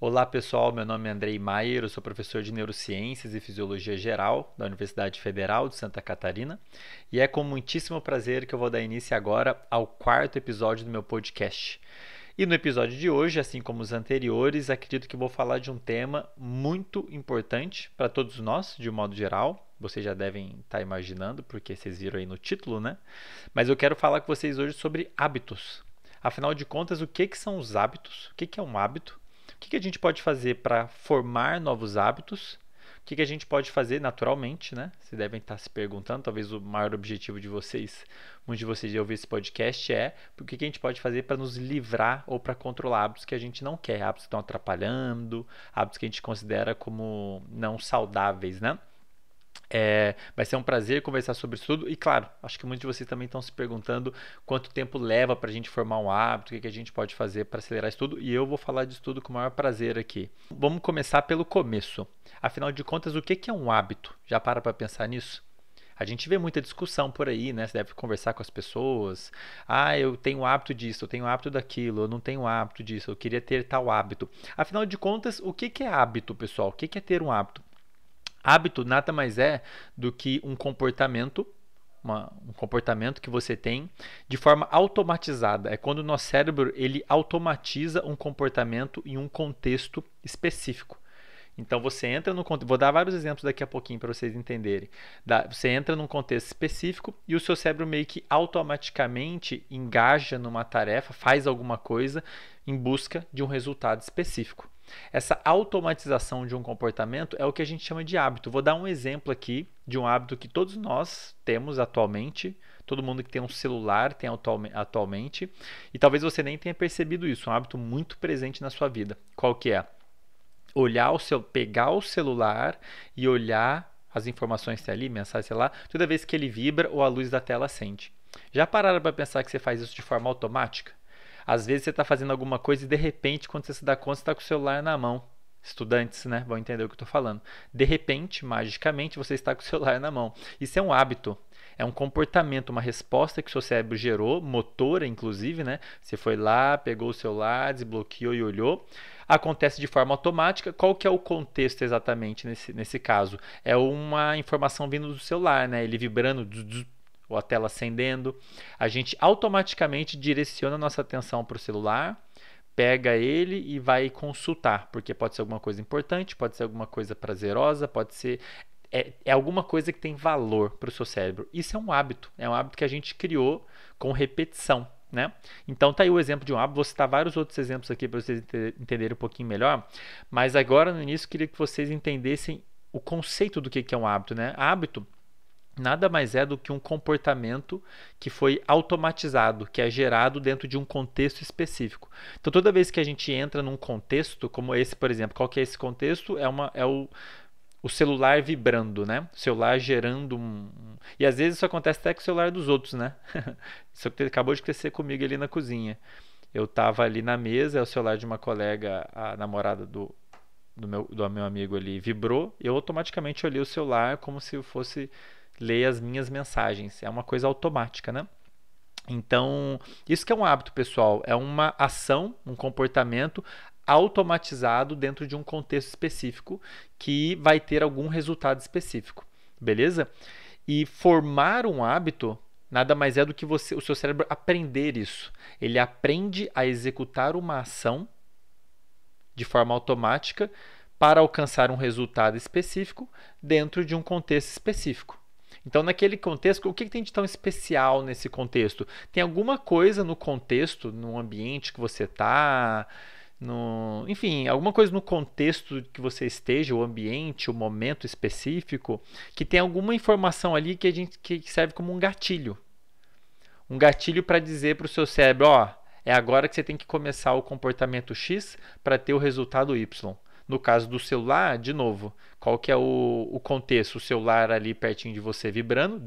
Olá pessoal, meu nome é Andrei Maier, eu sou professor de Neurociências e Fisiologia Geral da Universidade Federal de Santa Catarina e é com muitíssimo prazer que eu vou dar início agora ao quarto episódio do meu podcast. E no episódio de hoje, assim como os anteriores, acredito que vou falar de um tema muito importante para todos nós, de um modo geral. Vocês já devem estar imaginando, porque vocês viram aí no título, né? Mas eu quero falar com vocês hoje sobre hábitos. Afinal de contas, o que são os hábitos? O que é um hábito? O que a gente pode fazer para formar novos hábitos? O que a gente pode fazer naturalmente, né? Vocês devem estar se perguntando, talvez o maior objetivo de vocês, muitos de vocês de ouvir esse podcast é o que a gente pode fazer para nos livrar ou para controlar hábitos que a gente não quer, hábitos que estão atrapalhando, hábitos que a gente considera como não saudáveis, né? Vai ser um prazer conversar sobre isso tudo. E claro, acho que muitos de vocês também estão se perguntando quanto tempo leva para a gente formar um hábito, o que a gente pode fazer para acelerar isso tudo. E eu vou falar disso tudo com o maior prazer aqui. Vamos começar pelo começo. Afinal de contas, o que é um hábito? Já para pensar nisso? A gente vê muita discussão por aí, né? Você deve conversar com as pessoas. Ah, eu tenho hábito disso, eu tenho hábito daquilo, eu não tenho hábito disso, eu queria ter tal hábito. Afinal de contas, o que é hábito, pessoal? O que é ter um hábito? Hábito nada mais é do que um comportamento, um comportamento que você tem de forma automatizada. É quando o nosso cérebro ele automatiza um comportamento em um contexto específico. Então você entra no contexto, vou dar vários exemplos daqui a pouquinho para vocês entenderem. Você entra num contexto específico e o seu cérebro meio que automaticamente engaja numa tarefa, faz alguma coisa em busca de um resultado específico. Essa automatização de um comportamento é o que a gente chama de hábito. Vou dar um exemplo aqui de um hábito que todos nós temos atualmente, todo mundo que tem um celular tem atualmente, e talvez você nem tenha percebido isso, um hábito muito presente na sua vida. Qual que é? Pegar o celular e olhar as informações que tem ali, mensagem, sei lá, toda vez que ele vibra ou a luz da tela acende. Já pararam para pensar que você faz isso de forma automática? Às vezes você está fazendo alguma coisa e de repente, quando você se dá conta, você está com o celular na mão. Estudantes, né, vão entender o que eu estou falando. De repente, magicamente, você está com o celular na mão. Isso é um hábito. É um comportamento, uma resposta que o seu cérebro gerou, motora inclusive, né? Você foi lá, pegou o celular, desbloqueou e olhou. Acontece de forma automática. Qual que é o contexto exatamente nesse caso? É uma informação vindo do celular, né? Ele vibrando, ou a tela acendendo. A gente automaticamente direciona a nossa atenção para o celular, pega ele e vai consultar, porque pode ser alguma coisa importante, pode ser alguma coisa prazerosa, pode ser alguma coisa que tem valor para o seu cérebro. Isso é um hábito que a gente criou com repetição. Né? Então tá aí o exemplo de um hábito, vou citar vários outros exemplos aqui para vocês entenderem um pouquinho melhor, mas agora no início eu queria que vocês entendessem o conceito do que é um hábito. Né? Hábito nada mais é do que um comportamento que foi automatizado, que é gerado dentro de um contexto específico. Então, toda vez que a gente entra num contexto, como esse, por exemplo, qual que é esse contexto? É o celular vibrando, né? O celular gerando E às vezes isso acontece até com o celular dos outros, né? Isso acabou de acontecer comigo ali na cozinha. Eu estava ali na mesa, o celular de uma colega, a namorada do meu amigo ali, vibrou, e eu automaticamente olhei o celular como se eu fosse ler as minhas mensagens. É uma coisa automática, né? Então, isso que é um hábito, pessoal. É uma ação, um comportamento automatizado dentro de um contexto específico que vai ter algum resultado específico. Beleza? E formar um hábito nada mais é do que o seu cérebro aprender isso. Ele aprende a executar uma ação de forma automática para alcançar um resultado específico dentro de um contexto específico. Então, naquele contexto, o que tem de tão especial nesse contexto? Tem alguma coisa no contexto, no ambiente que você está, enfim, alguma coisa no contexto que você esteja, o ambiente, o momento específico, que tem alguma informação ali que serve como um gatilho. Um gatilho para dizer para o seu cérebro, é agora que você tem que começar o comportamento X para ter o resultado Y. No caso do celular, de novo, qual que é o contexto? O celular ali pertinho de você vibrando.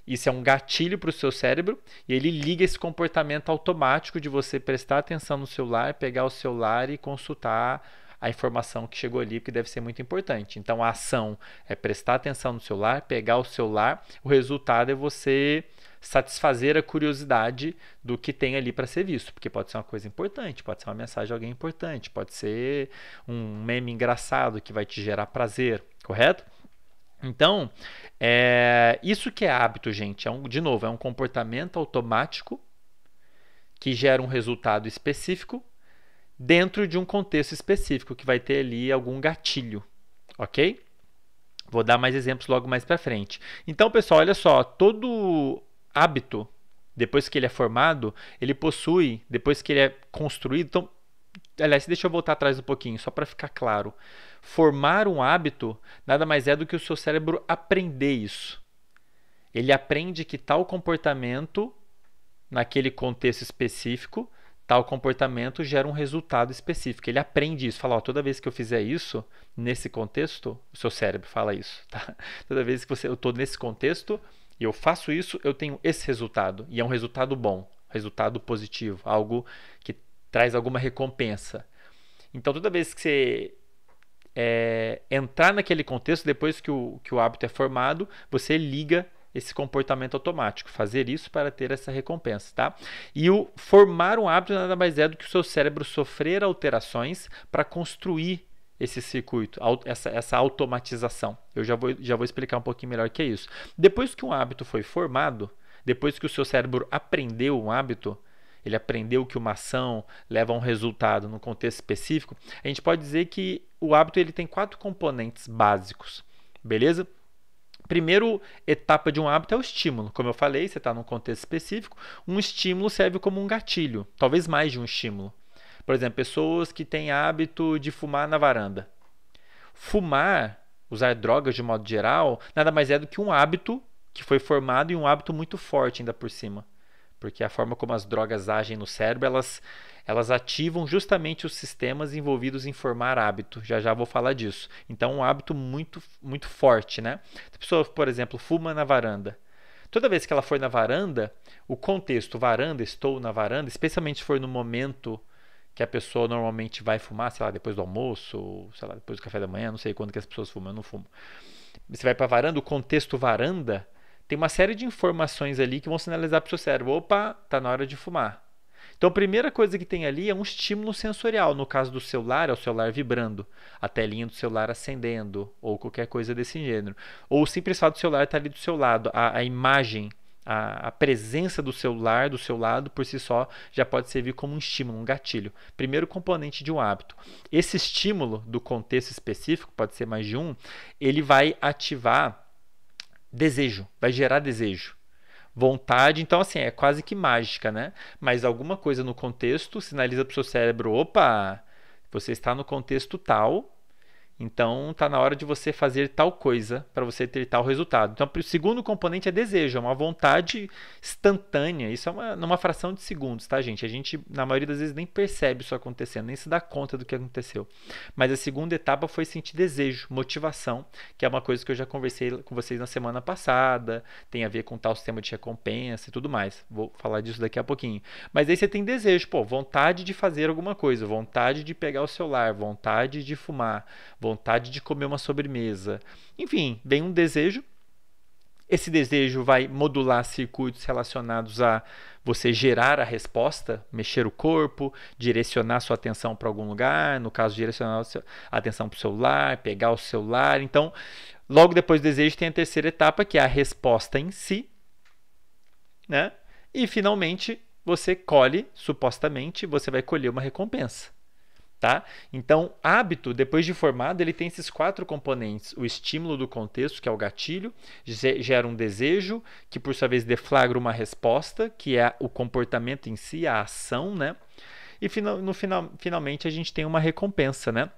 Isso é um gatilho para o seu cérebro e ele liga esse comportamento automático de você prestar atenção no celular, pegar o celular e consultar a informação que chegou ali, porque deve ser muito importante. Então, a ação é prestar atenção no celular, pegar o celular, o resultado é você satisfazer a curiosidade do que tem ali para ser visto, porque pode ser uma coisa importante, pode ser uma mensagem de alguém importante, pode ser um meme engraçado que vai te gerar prazer, correto? Então, isso que é hábito, gente. De novo, é um comportamento automático que gera um resultado específico dentro de um contexto específico, que vai ter ali algum gatilho, ok? Vou dar mais exemplos logo mais para frente. Então, pessoal, olha só, todo hábito, depois que ele é formado, ele possui, depois que ele é construído, então, aliás, deixa eu voltar atrás um pouquinho, só para ficar claro. Formar um hábito nada mais é do que o seu cérebro aprender isso. Ele aprende que tal comportamento, naquele contexto específico, tal comportamento gera um resultado específico. Ele aprende isso, fala, ó, toda vez que eu fizer isso, nesse contexto, o seu cérebro fala isso, tá? Toda vez que eu estou nesse contexto e eu faço isso, eu tenho esse resultado. E é um resultado bom, resultado positivo, algo que traz alguma recompensa. Então, toda vez que você entrar naquele contexto, depois que o hábito é formado, você liga esse comportamento automático, fazer isso para ter essa recompensa, tá? E o formar um hábito nada mais é do que o seu cérebro sofrer alterações para construir esse circuito, essa automatização. Eu já vou explicar um pouquinho melhor o que é isso. Depois que um hábito foi formado, depois que o seu cérebro aprendeu um hábito, ele aprendeu que uma ação leva a um resultado no contexto específico, a gente pode dizer que o hábito ele tem 4 componentes básicos, beleza? Primeira etapa de um hábito é o estímulo. Como eu falei, você está num contexto específico, um estímulo serve como um gatilho, talvez mais de um estímulo. Por exemplo, pessoas que têm hábito de fumar na varanda. Fumar, usar drogas de modo geral, nada mais é do que um hábito que foi formado e um hábito muito forte ainda por cima. Porque a forma como as drogas agem no cérebro, elas ativam justamente os sistemas envolvidos em formar hábito. Já já vou falar disso. Então, um hábito muito, muito forte, né? A pessoa, por exemplo, fuma na varanda. Toda vez que ela for na varanda, o contexto varanda, estou na varanda, especialmente se for no momento que a pessoa normalmente vai fumar, sei lá, depois do almoço, sei lá, depois do café da manhã, não sei quando que as pessoas fumam, eu não fumo. Você vai para a varanda, o contexto varanda, tem uma série de informações ali que vão sinalizar para o seu cérebro, opa, está na hora de fumar. Então, a primeira coisa que tem ali é um estímulo sensorial. No caso do celular, é o celular vibrando, a telinha do celular acendendo, ou qualquer coisa desse gênero. Ou o simples fato do celular estar ali do seu lado, a imagem, a presença do celular do seu lado, por si só, já pode servir como um estímulo, um gatilho. Primeiro componente de um hábito. Esse estímulo do contexto específico, pode ser mais de um, ele vai ativar desejo, vai gerar desejo. Vontade, então assim, é quase que mágica, né? Mas alguma coisa no contexto sinaliza para o seu cérebro, opa, você está no contexto tal, então está na hora de você fazer tal coisa para você ter tal resultado. Então, o segundo componente é desejo, é uma vontade instantânea. Isso é numa fração de segundos, tá, gente? A gente, na maioria das vezes, nem percebe isso acontecendo, nem se dá conta do que aconteceu. Mas a segunda etapa foi sentir desejo, motivação, que é uma coisa que eu já conversei com vocês na semana passada, tem a ver com tal sistema de recompensa e tudo mais. Vou falar disso daqui a pouquinho. Mas aí você tem desejo, pô, vontade de fazer alguma coisa, vontade de pegar o celular, vontade de fumar, vontade de comer uma sobremesa. Enfim, vem um desejo. Esse desejo vai modular circuitos relacionados a você gerar a resposta, mexer o corpo, direcionar sua atenção para algum lugar, no caso, direcionar a atenção para o celular, pegar o celular. Então, logo depois do desejo tem a terceira etapa, que é a resposta em si, né? E, finalmente, você colhe, supostamente, você vai colher uma recompensa. Tá? Então, hábito, depois de formado, ele tem esses 4 componentes. O estímulo do contexto, que é o gatilho, gera um desejo, que por sua vez deflagra uma resposta, que é o comportamento em si, a ação, né? E finalmente a gente tem uma recompensa, né?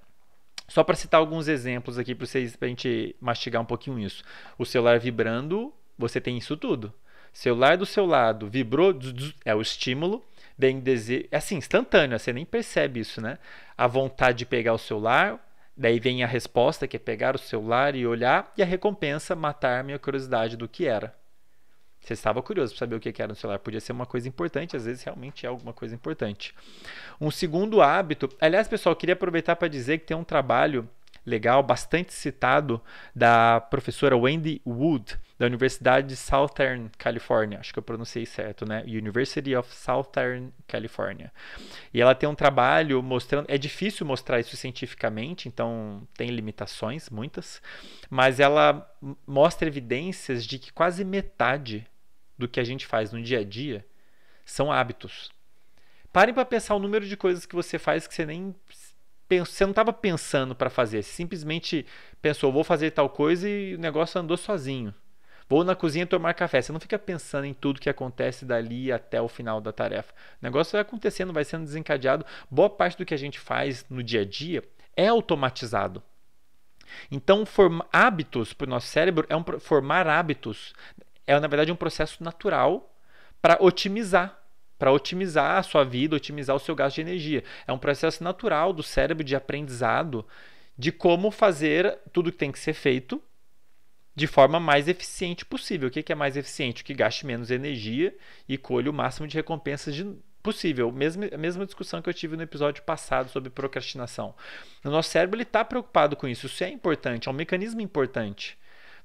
Só para citar alguns exemplos aqui para a gente mastigar um pouquinho isso. O celular vibrando, você tem isso tudo. Celular do seu lado vibrou, é o estímulo. Vem desejo, é assim, instantâneo, você nem percebe isso, né? A vontade de pegar o celular, daí vem a resposta, que é pegar o celular e olhar, e a recompensa, matar minha curiosidade do que era. Você estava curioso para saber o que era no celular. Podia ser uma coisa importante, às vezes realmente é alguma coisa importante. Um segundo hábito, aliás, pessoal, eu queria aproveitar para dizer que tem um trabalho legal, bastante citado, da professora Wendy Wood, da Universidade de Southern California. Acho que eu pronunciei certo, né? University of Southern California. E ela tem um trabalho mostrando. É difícil mostrar isso cientificamente, então tem limitações, muitas. Mas ela mostra evidências de que quase metade do que a gente faz no dia a dia são hábitos. Parem para pensar o número de coisas que você faz que você nem você não estava pensando para fazer, você simplesmente pensou, vou fazer tal coisa e o negócio andou sozinho. Vou na cozinha tomar café. Você não fica pensando em tudo que acontece dali até o final da tarefa. O negócio vai acontecendo, vai sendo desencadeado. Boa parte do que a gente faz no dia a dia é automatizado. Então, hábitos para o nosso cérebro formar hábitos é, na verdade, um processo natural para otimizar a sua vida, otimizar o seu gasto de energia. É um processo natural do cérebro de aprendizado de como fazer tudo que tem que ser feito de forma mais eficiente possível. O que é mais eficiente? Que gaste menos energia e colhe o máximo de recompensas possível. A mesma discussão que eu tive no episódio passado sobre procrastinação. O nosso cérebro está preocupado com isso. Isso é importante, é um mecanismo importante.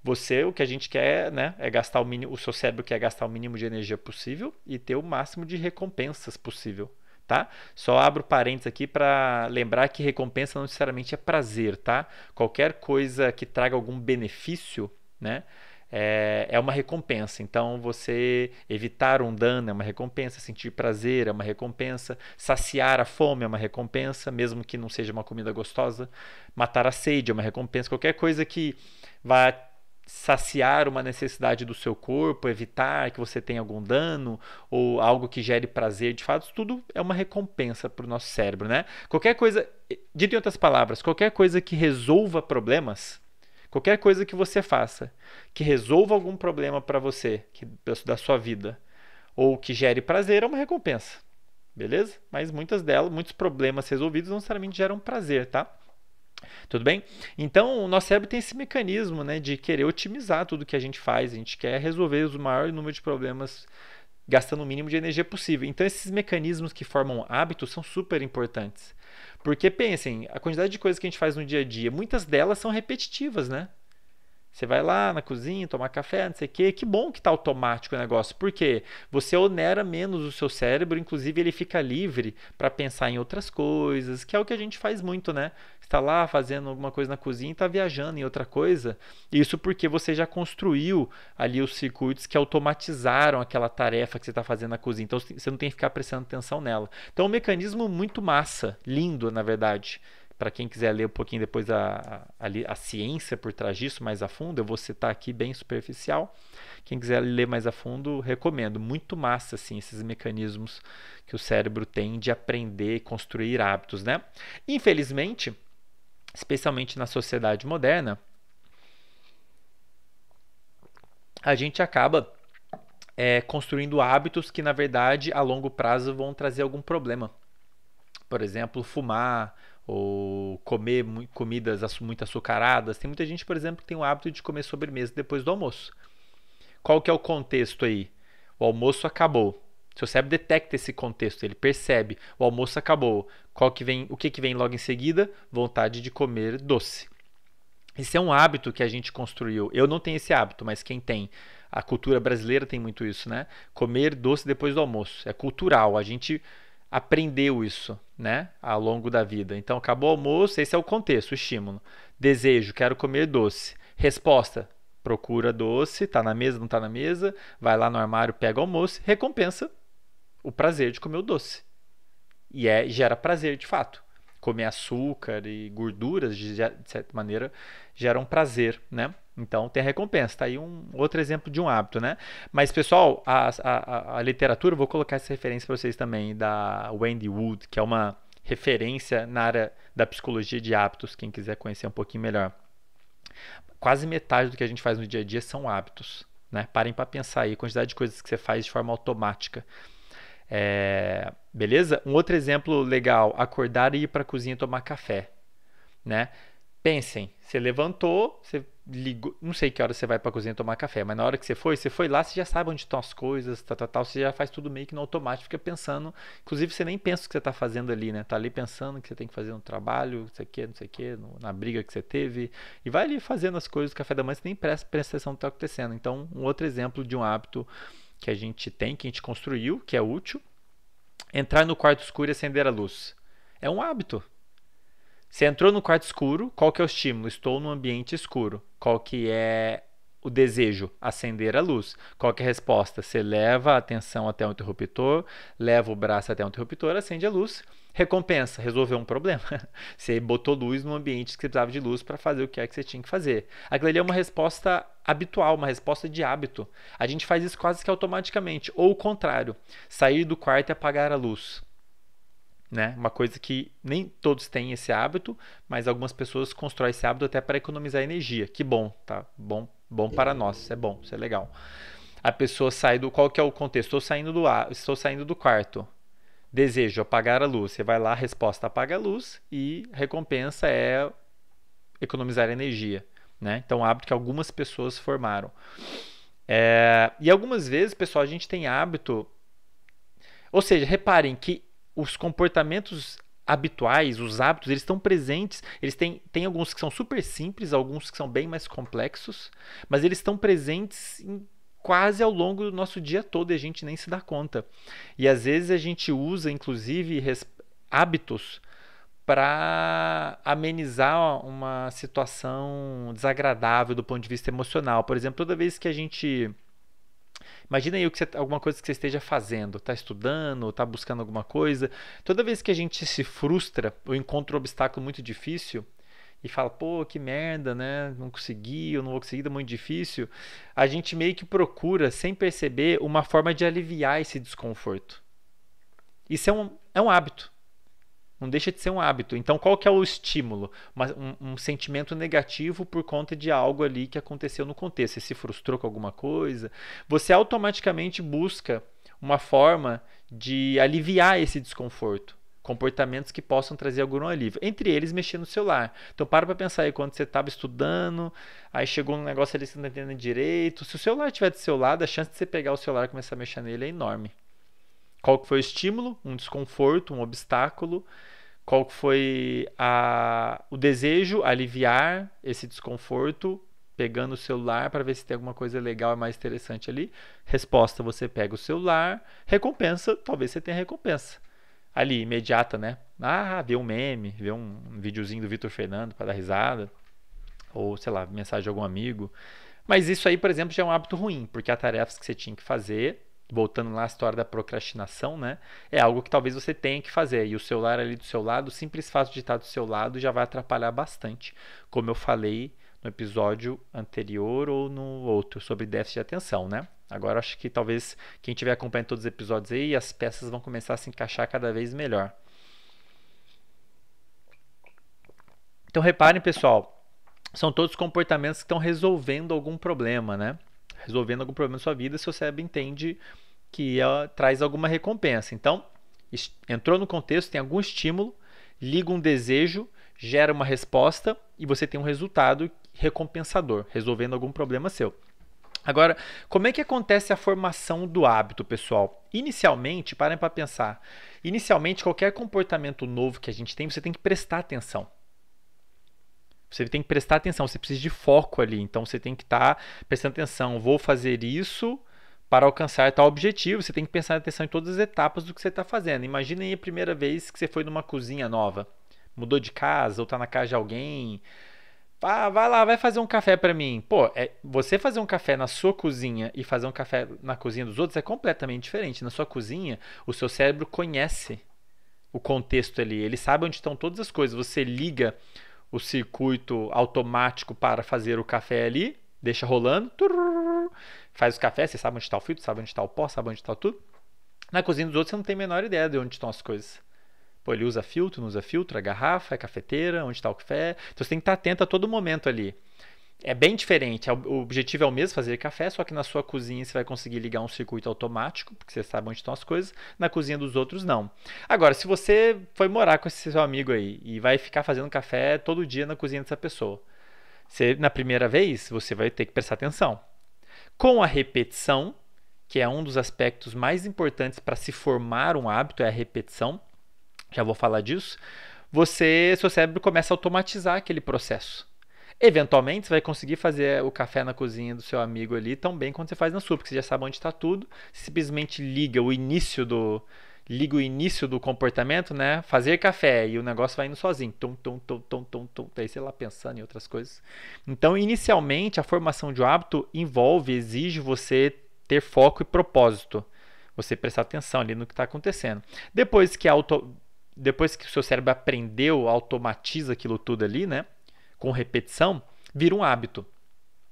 O que a gente quer, né, é gastar o mínimo, o seu cérebro quer gastar o mínimo de energia possível e ter o máximo de recompensas possível, tá? Só abro parênteses aqui para lembrar que recompensa não necessariamente é prazer, tá? Qualquer coisa que traga algum benefício, né, é uma recompensa. Então, você evitar um dano é uma recompensa, sentir prazer é uma recompensa, saciar a fome é uma recompensa, mesmo que não seja uma comida gostosa, matar a sede é uma recompensa, qualquer coisa que vá saciar uma necessidade do seu corpo, evitar que você tenha algum dano ou algo que gere prazer, de fato, tudo é uma recompensa para o nosso cérebro, né? Qualquer coisa, dito em outras palavras, qualquer coisa que resolva problemas, qualquer coisa que você faça, que resolva algum problema para você, da sua vida, ou que gere prazer, é uma recompensa, beleza? Mas muitos problemas resolvidos não necessariamente geram prazer, tá? Tudo bem? Então, o nosso cérebro tem esse mecanismo, né, de querer otimizar tudo que a gente faz. A gente quer resolver o maior número de problemas gastando o mínimo de energia possível. Então, esses mecanismos que formam hábitos são super importantes. Porque, pensem, a quantidade de coisas que a gente faz no dia a dia, muitas delas são repetitivas, né? Você vai lá na cozinha, tomar café, não sei o quê. Que bom que está automático o negócio. Por quê? Você onera menos o seu cérebro, inclusive ele fica livre para pensar em outras coisas, que é o que a gente faz muito, né? Está lá fazendo alguma coisa na cozinha e está viajando em outra coisa. Isso porque você já construiu ali os circuitos que automatizaram aquela tarefa que você está fazendo na cozinha. Então você não tem que ficar prestando atenção nela. Então é um mecanismo muito massa, lindo, na verdade. Para quem quiser ler um pouquinho depois a ciência por trás disso mais a fundo, eu vou citar aqui bem superficial. Quem quiser ler mais a fundo, recomendo. Muito massa, assim, esses mecanismos que o cérebro tem de aprender e construir hábitos, né? Infelizmente, especialmente na sociedade moderna, a gente acaba construindo hábitos que, na verdade, a longo prazo vão trazer algum problema. Por exemplo, fumar ou comer comidas muito açucaradas. Tem muita gente, por exemplo, que tem o hábito de comer sobremesa depois do almoço. Qual que é o contexto aí? O almoço acabou. Seu cérebro detecta esse contexto, ele percebe. O almoço acabou. O que vem logo em seguida? Vontade de comer doce. Esse é um hábito que a gente construiu. Eu não tenho esse hábito, mas quem tem? A cultura brasileira tem muito isso, né? Comer doce depois do almoço. É cultural. A gente aprendeu isso, né, ao longo da vida. Então, acabou o almoço, esse é o contexto, o estímulo. Desejo, quero comer doce. Resposta, procura doce, tá na mesa, não tá na mesa, vai lá no armário, pega o almoço, recompensa o prazer de comer o doce. E gera prazer, de fato. Comer açúcar e gorduras, de certa maneira, geram prazer, né? Então tem a recompensa. Tá aí um outro exemplo de um hábito, né? Mas, pessoal, a literatura, vou colocar essa referência para vocês também, da Wendy Wood, que é uma referência na área da psicologia de hábitos, quem quiser conhecer um pouquinho melhor. Quase metade do que a gente faz no dia a dia são hábitos, né? Parem para pensar aí, a quantidade de coisas que você faz de forma automática. Beleza? Um outro exemplo legal, acordar e ir para a cozinha tomar café, né? Pensem, você levantou, você ligou, não sei que hora você vai para a cozinha tomar café, mas na hora que você foi lá, você já sabe onde estão as coisas, tal, você já faz tudo meio que no automático, fica pensando, inclusive você nem pensa o que você está fazendo ali, né? Tá ali pensando o que você tem que fazer no trabalho, não sei o que, na briga que você teve, e vai ali fazendo as coisas do café da manhã, você nem presta atenção no que está acontecendo. Então, um outro exemplo de um hábito que a gente tem, que a gente construiu, que é útil, entrar no quarto escuro e acender a luz. É um hábito. Você entrou no quarto escuro, qual que é o estímulo? Estou num ambiente escuro. Qual que é o desejo? Acender a luz. Qual que é a resposta? Você leva a atenção até o interruptor, leva o braço até o interruptor, acende a luz. Recompensa, resolveu um problema. Você botou luz num ambiente que você precisava de luz para fazer o que é que você tinha que fazer. Aquilo ali é uma resposta habitual, uma resposta de hábito. A gente faz isso quase que automaticamente. Ou o contrário, sair do quarto e apagar a luz. Né? Uma coisa que nem todos têm esse hábito, mas algumas pessoas constroem esse hábito até para economizar energia. Que bom, tá? Bom para nós, isso é bom, isso é legal. A pessoa sai do. Qual que é o contexto? Estou saindo do quarto. Desejo apagar a luz. Você vai lá, resposta apaga a luz e recompensa é economizar energia. Né? Então, um hábito que algumas pessoas formaram. E algumas vezes, pessoal, a gente tem hábito. Ou seja, reparem que os comportamentos habituais, os hábitos, eles estão presentes. Eles têm alguns que são super simples, alguns que são bem mais complexos, mas eles estão presentes quase ao longo do nosso dia todo e a gente nem se dá conta. E às vezes a gente usa, inclusive, hábitos para amenizar uma situação desagradável do ponto de vista emocional. Por exemplo, toda vez que a gente imagina aí alguma coisa que você esteja fazendo, está estudando, está buscando alguma coisa. Toda vez que a gente se frustra ou encontra um obstáculo muito difícil e fala, pô, que merda, né? Não consegui, eu não vou conseguir, é muito difícil. A gente meio que procura, sem perceber, uma forma de aliviar esse desconforto. Isso é um hábito. Não deixa de ser um hábito. Então, qual que é o estímulo? Um sentimento negativo por conta de algo ali que aconteceu no contexto. Você se frustrou com alguma coisa. Você automaticamente busca uma forma de aliviar esse desconforto. Comportamentos que possam trazer algum alívio. Entre eles, mexer no celular. Então, para pensar aí, quando você estava estudando, aí chegou um negócio ali que você não está entendendo direito. Se o celular estiver do seu lado, a chance de você pegar o celular e começar a mexer nele é enorme. Qual que foi o estímulo? Um desconforto, um obstáculo. Qual que foi o desejo? Aliviar esse desconforto, pegando o celular para ver se tem alguma coisa legal e mais interessante ali. Resposta, você pega o celular. Recompensa, talvez você tenha recompensa. Ali, imediata, né? Vê um meme, vê um videozinho do Vitor Fernando para dar risada. Ou, sei lá, mensagem de algum amigo. Mas isso aí, por exemplo, já é um hábito ruim, porque há tarefas que você tinha que fazer, voltando lá à história da procrastinação, né? É algo que talvez você tenha que fazer. E o celular ali do seu lado, o simples fato de estar do seu lado já vai atrapalhar bastante, como eu falei no episódio anterior ou no outro sobre déficit de atenção, né? Agora acho que talvez quem estiver acompanhando todos os episódios aí, as peças vão começar a se encaixar cada vez melhor. Então reparem, pessoal, são todos comportamentos que estão resolvendo algum problema, né? Resolvendo algum problema na sua vida, seu cérebro entende que ela traz alguma recompensa. Então, entrou no contexto, tem algum estímulo, liga um desejo, gera uma resposta e você tem um resultado recompensador, resolvendo algum problema seu. Agora, como é que acontece a formação do hábito, pessoal? Inicialmente, parem para pensar. Inicialmente, qualquer comportamento novo que a gente tem, você tem que prestar atenção. Você tem que prestar atenção, você precisa de foco ali. Então você tem que estar prestando atenção. Vou fazer isso para alcançar tal objetivo. Você tem que prestar atenção em todas as etapas do que você está fazendo. Imagine aí a primeira vez que você foi numa cozinha nova. Mudou de casa ou está na casa de alguém. Vai lá, vai fazer um café para mim. Pô, você fazer um café na sua cozinha e fazer um café na cozinha dos outros é completamente diferente. Na sua cozinha, o seu cérebro conhece o contexto ali. Ele sabe onde estão todas as coisas. Você liga o circuito automático para fazer o café ali, deixa rolando, faz o café, você sabe onde está o filtro, sabe onde está o pó, sabe onde está tudo. Na cozinha dos outros você não tem a menor ideia de onde estão as coisas. Pô, ele usa filtro, não usa filtro, a garrafa, a cafeteira, onde está o café. Então você tem que estar atento a todo momento ali. É bem diferente. O objetivo é o mesmo, fazer café, só que na sua cozinha você vai conseguir ligar um circuito automático, porque você sabe onde estão as coisas. Na cozinha dos outros, não. Agora, se você foi morar com esse seu amigo aí e vai ficar fazendo café todo dia na cozinha dessa pessoa, na primeira vez, você vai ter que prestar atenção. Com a repetição, que é um dos aspectos mais importantes para se formar um hábito, é a repetição. Já vou falar disso. Seu cérebro começa a automatizar aquele processo. Eventualmente, você vai conseguir fazer o café na cozinha do seu amigo ali tão bem quanto você faz na sua, porque você já sabe onde está tudo. Você simplesmente liga o início do comportamento, né? Fazer café, e o negócio vai indo sozinho. Tum, tum, tum, tum, tum, tum. Daí você lá pensando em outras coisas. Então, inicialmente, a formação de um hábito exige você ter foco e propósito. Você prestar atenção ali no que está acontecendo. Depois que o seu cérebro aprendeu, automatiza aquilo tudo ali, né? Com repetição, vira um hábito.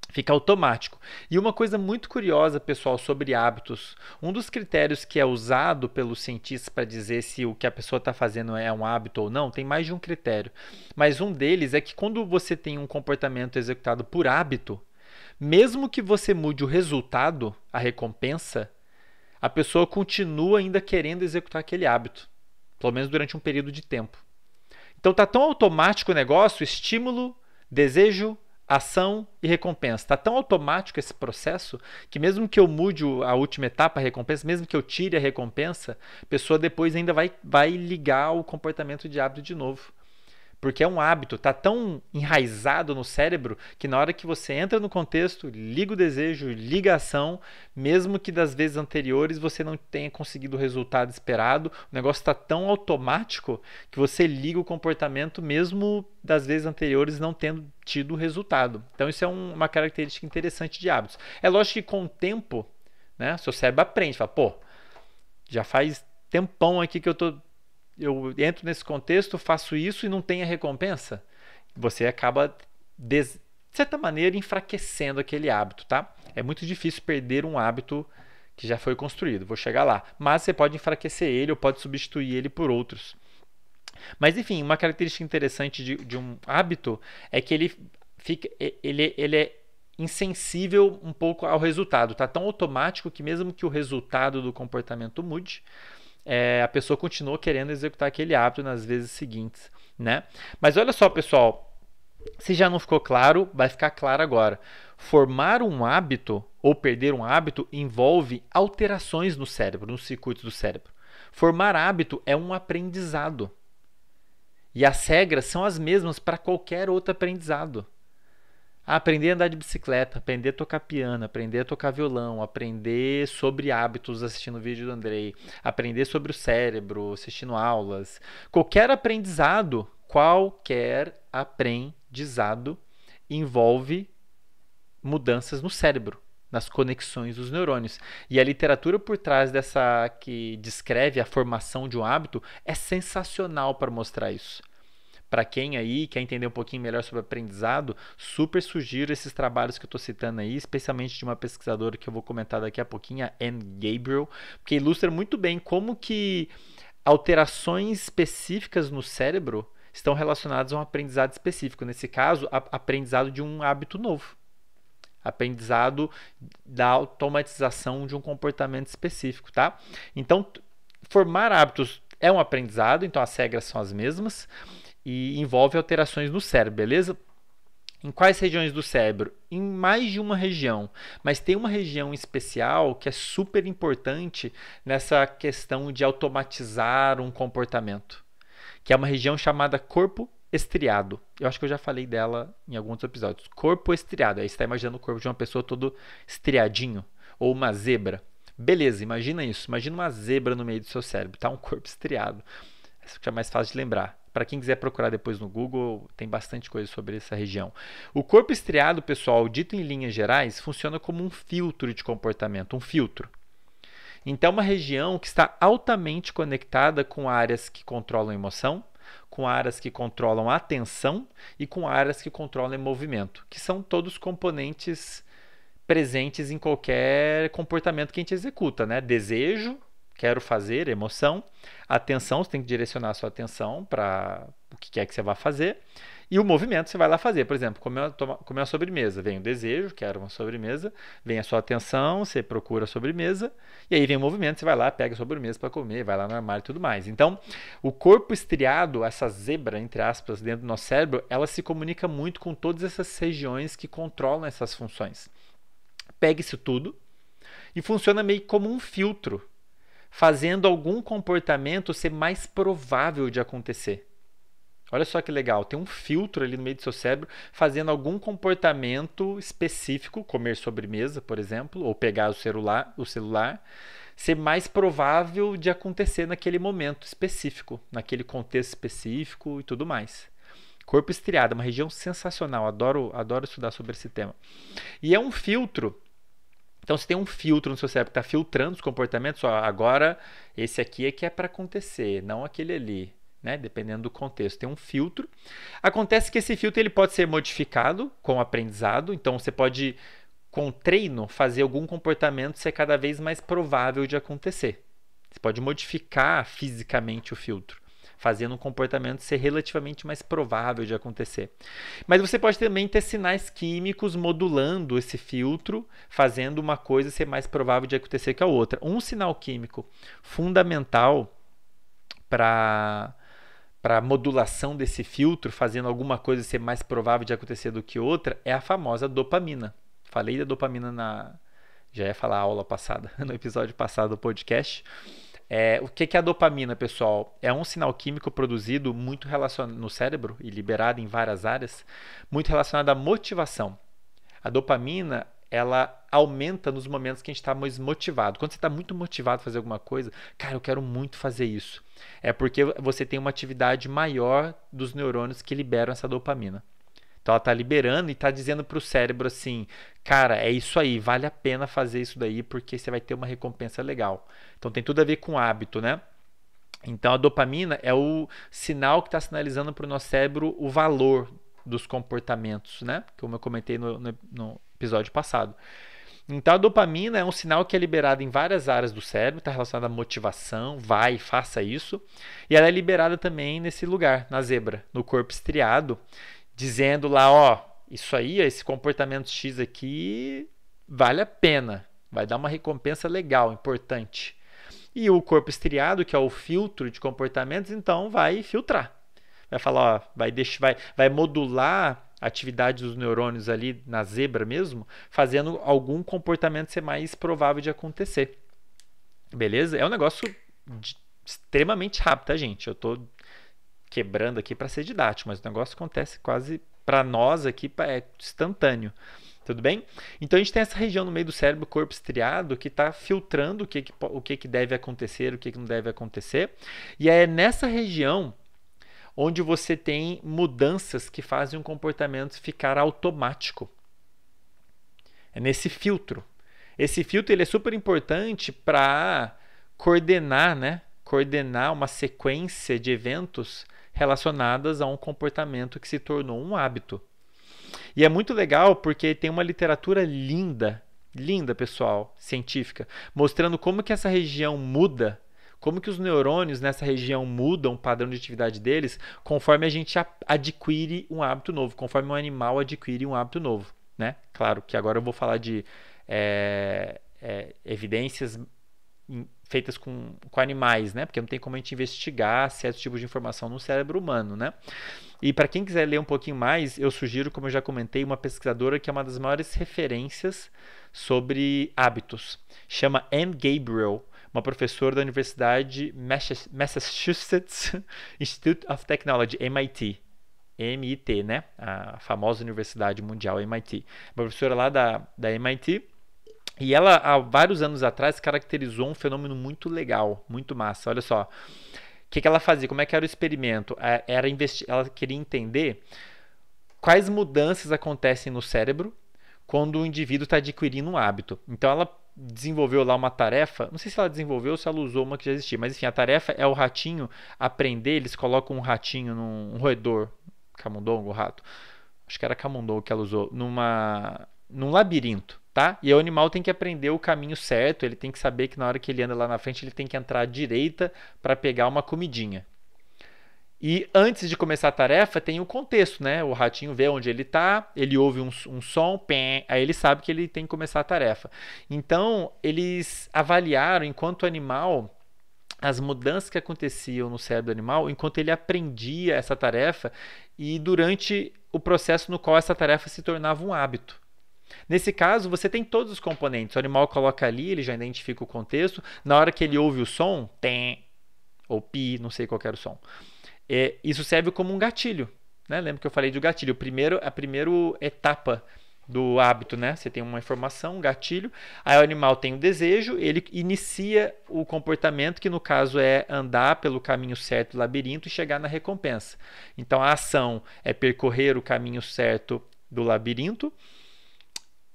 Fica automático. E uma coisa muito curiosa, pessoal, sobre hábitos, um dos critérios que é usado pelos cientistas para dizer se o que a pessoa está fazendo é um hábito ou não, tem mais de um critério. Mas um deles é que quando você tem um comportamento executado por hábito, mesmo que você mude o resultado, a recompensa, a pessoa continua ainda querendo executar aquele hábito, pelo menos durante um período de tempo. Então está tão automático o negócio, estímulo, desejo, ação e recompensa. Está tão automático esse processo que mesmo que eu mude a última etapa, a recompensa, mesmo que eu tire a recompensa, a pessoa depois ainda vai ligar o comportamento de hábito de novo. Porque é um hábito, está tão enraizado no cérebro que na hora que você entra no contexto, liga o desejo, liga a ação, mesmo que das vezes anteriores você não tenha conseguido o resultado esperado, o negócio está tão automático que você liga o comportamento mesmo das vezes anteriores não tendo tido o resultado. Então isso é uma característica interessante de hábitos. É lógico que com o tempo, né, seu cérebro aprende, fala, pô, já faz tempão aqui que eu entro nesse contexto, faço isso e não tenho a recompensa, você acaba, de certa maneira, enfraquecendo aquele hábito, tá? É muito difícil perder um hábito que já foi construído, vou chegar lá. Mas você pode enfraquecer ele ou pode substituir ele por outros. Mas, enfim, uma característica interessante de um hábito é que ele é insensível um pouco ao resultado. Tá tão automático que mesmo que o resultado do comportamento mude, a pessoa continua querendo executar aquele hábito nas vezes seguintes, né? Mas olha só, pessoal, se já não ficou claro, vai ficar claro agora. Formar um hábito ou perder um hábito envolve alterações no cérebro, nos circuitos do cérebro. Formar hábito é um aprendizado. E as regras são as mesmas para qualquer outro aprendizado. Aprender a andar de bicicleta, aprender a tocar piano, aprender a tocar violão, aprender sobre hábitos assistindo o vídeo do Andrei, aprender sobre o cérebro assistindo aulas. Qualquer aprendizado envolve mudanças no cérebro, nas conexões dos neurônios. E a literatura por trás dessa que descreve a formação de um hábito é sensacional para mostrar isso. Para quem aí quer entender um pouquinho melhor sobre aprendizado, super sugiro esses trabalhos que eu estou citando aí, especialmente de uma pesquisadora que eu vou comentar daqui a pouquinho, a Anne Gabriel, porque ilustra muito bem como que alterações específicas no cérebro estão relacionadas a um aprendizado específico. Nesse caso, aprendizado de um hábito novo. Aprendizado da automatização de um comportamento específico, tá? Então, formar hábitos é um aprendizado, então as regras são as mesmas, e envolve alterações no cérebro, beleza? Em quais regiões do cérebro? Em mais de uma região, mas tem uma região especial que é super importante nessa questão de automatizar um comportamento, que é uma região chamada corpo estriado. Eu acho que eu já falei dela em alguns episódios. Corpo estriado, aí você está imaginando o corpo de uma pessoa todo estriadinho, ou uma zebra. Beleza, imagina isso, imagina uma zebra no meio do seu cérebro, tá? Um corpo estriado. Isso que é mais fácil de lembrar. Para quem quiser procurar depois no Google, tem bastante coisa sobre essa região. O corpo estriado, pessoal, dito em linhas gerais, funciona como um filtro de comportamento, um filtro. Então, é uma região que está altamente conectada com áreas que controlam a emoção, com áreas que controlam a atenção e com áreas que controlam o movimento, que são todos componentes presentes em qualquer comportamento que a gente executa, né? Desejo, quero fazer, emoção. Atenção, você tem que direcionar a sua atenção para o que quer que você vá fazer, e o movimento você vai lá fazer. Por exemplo, comer uma sobremesa. Vem o desejo, quero uma sobremesa, vem a sua atenção, você procura a sobremesa, e aí vem o movimento, você vai lá, pega a sobremesa para comer, vai lá no armário e tudo mais. Então, o corpo estriado, essa zebra, entre aspas, dentro do nosso cérebro, ela se comunica muito com todas essas regiões que controlam essas funções. Pega isso tudo e funciona meio como um filtro, fazendo algum comportamento ser mais provável de acontecer. Olha só que legal, tem um filtro ali no meio do seu cérebro fazendo algum comportamento específico, comer sobremesa, por exemplo, ou pegar o celular, ser mais provável de acontecer naquele momento específico, naquele contexto específico e tudo mais. Corpo estriado, uma região sensacional, adoro estudar sobre esse tema. E é um filtro. Então, se tem um filtro no seu cérebro que está filtrando os comportamentos, ó, agora esse aqui é que é para acontecer, não aquele ali. Né? Dependendo do contexto, tem um filtro. Acontece que esse filtro ele pode ser modificado com o aprendizado, então você pode, com treino, fazer algum comportamento ser cada vez mais provável de acontecer. Você pode modificar fisicamente o filtro, fazendo um comportamento ser relativamente mais provável de acontecer. Mas você pode também ter sinais químicos modulando esse filtro, fazendo uma coisa ser mais provável de acontecer que a outra. Um sinal químico fundamental para modulação desse filtro, fazendo alguma coisa ser mais provável de acontecer do que outra, é a famosa dopamina. Falei da dopamina já ia falar a aula passada, no episódio passado do podcast. O que é a dopamina, pessoal? É um sinal químico produzido muito relacionado no cérebro e liberado em várias áreas, muito relacionado à motivação. A dopamina, ela aumenta nos momentos que a gente está mais motivado. Quando você está muito motivado a fazer alguma coisa, cara, eu quero muito fazer isso. É porque você tem uma atividade maior dos neurônios que liberam essa dopamina. Então ela está liberando e está dizendo para o cérebro assim, cara, é isso aí, vale a pena fazer isso daí porque você vai ter uma recompensa legal. Então tem tudo a ver com hábito, né? Então a dopamina é o sinal que está sinalizando para o nosso cérebro o valor dos comportamentos, né? Como eu comentei no episódio passado. Então a dopamina é um sinal que é liberado em várias áreas do cérebro, está relacionado à motivação, vai, faça isso. E ela é liberada também nesse lugar, na zebra, no corpo estriado, dizendo lá, ó, isso aí, esse comportamento X aqui vale a pena, vai dar uma recompensa legal, importante. E o corpo estriado, que é o filtro de comportamentos, então vai filtrar. Vai falar, ó, vai modular a atividade dos neurônios ali na zebra mesmo, fazendo algum comportamento ser mais provável de acontecer. Beleza? É um negócio extremamente rápido, tá, gente? Eu tô quebrando aqui para ser didático, mas o negócio acontece quase para nós aqui, é instantâneo. Tudo bem? Então a gente tem essa região no meio do cérebro, corpo estriado, que está filtrando o que deve acontecer, o que não deve acontecer. E é nessa região onde você tem mudanças que fazem um comportamento ficar automático. É nesse filtro. Esse filtro ele é super importante para coordenar, né? Coordenar uma sequência de eventos relacionadas a um comportamento que se tornou um hábito. E é muito legal porque tem uma literatura linda, pessoal, científica, mostrando como que essa região muda, como que os neurônios nessa região mudam o padrão de atividade deles conforme a gente adquire um hábito novo, conforme um animal adquire um hábito novo. Né? Claro que agora eu vou falar de evidências feitas com animais, né? Porque não tem como a gente investigar certos tipos de informação no cérebro humano, né? E para quem quiser ler um pouquinho mais, eu sugiro, como eu já comentei, uma pesquisadora que é uma das maiores referências sobre hábitos. Chama Anne Gabriel, uma professora da Universidade Massachusetts Institute of Technology, MIT. MIT, né? A famosa Universidade Mundial MIT. Uma professora lá da MIT. E ela, há vários anos atrás, caracterizou um fenômeno muito legal, muito massa. Olha só. O que ela fazia? Como é que era o experimento? Ela queria entender quais mudanças acontecem no cérebro quando o indivíduo está adquirindo um hábito. Então ela desenvolveu lá uma tarefa, não sei se ela desenvolveu ou se ela usou uma que já existia, mas enfim, a tarefa é o ratinho aprender, eles colocam um ratinho num roedor, camundongo, o rato, acho que era camundongo que ela usou, num labirinto. Tá? E o animal tem que aprender o caminho certo, ele tem que saber que na hora que ele anda lá na frente ele tem que entrar à direita para pegar uma comidinha. E antes de começar a tarefa, tem o contexto, né? O ratinho vê onde ele está, ele ouve um som, pém, aí ele sabe que ele tem que começar a tarefa. Então, eles avaliaram, enquanto animal, as mudanças que aconteciam no cérebro do animal enquanto ele aprendia essa tarefa e durante o processo no qual essa tarefa se tornava um hábito. Nesse caso, você tem todos os componentes. O animal coloca ali, ele já identifica o contexto. Na hora que ele ouve o som, tem ou pi, não sei qual era o som. Isso serve como um gatilho. Né? Lembra que eu falei do gatilho? A primeira etapa do hábito, né? Você tem uma informação, um gatilho, aí o animal tem o desejo, ele inicia o comportamento, que no caso é andar pelo caminho certo do labirinto e chegar na recompensa. Então a ação é percorrer o caminho certo do labirinto,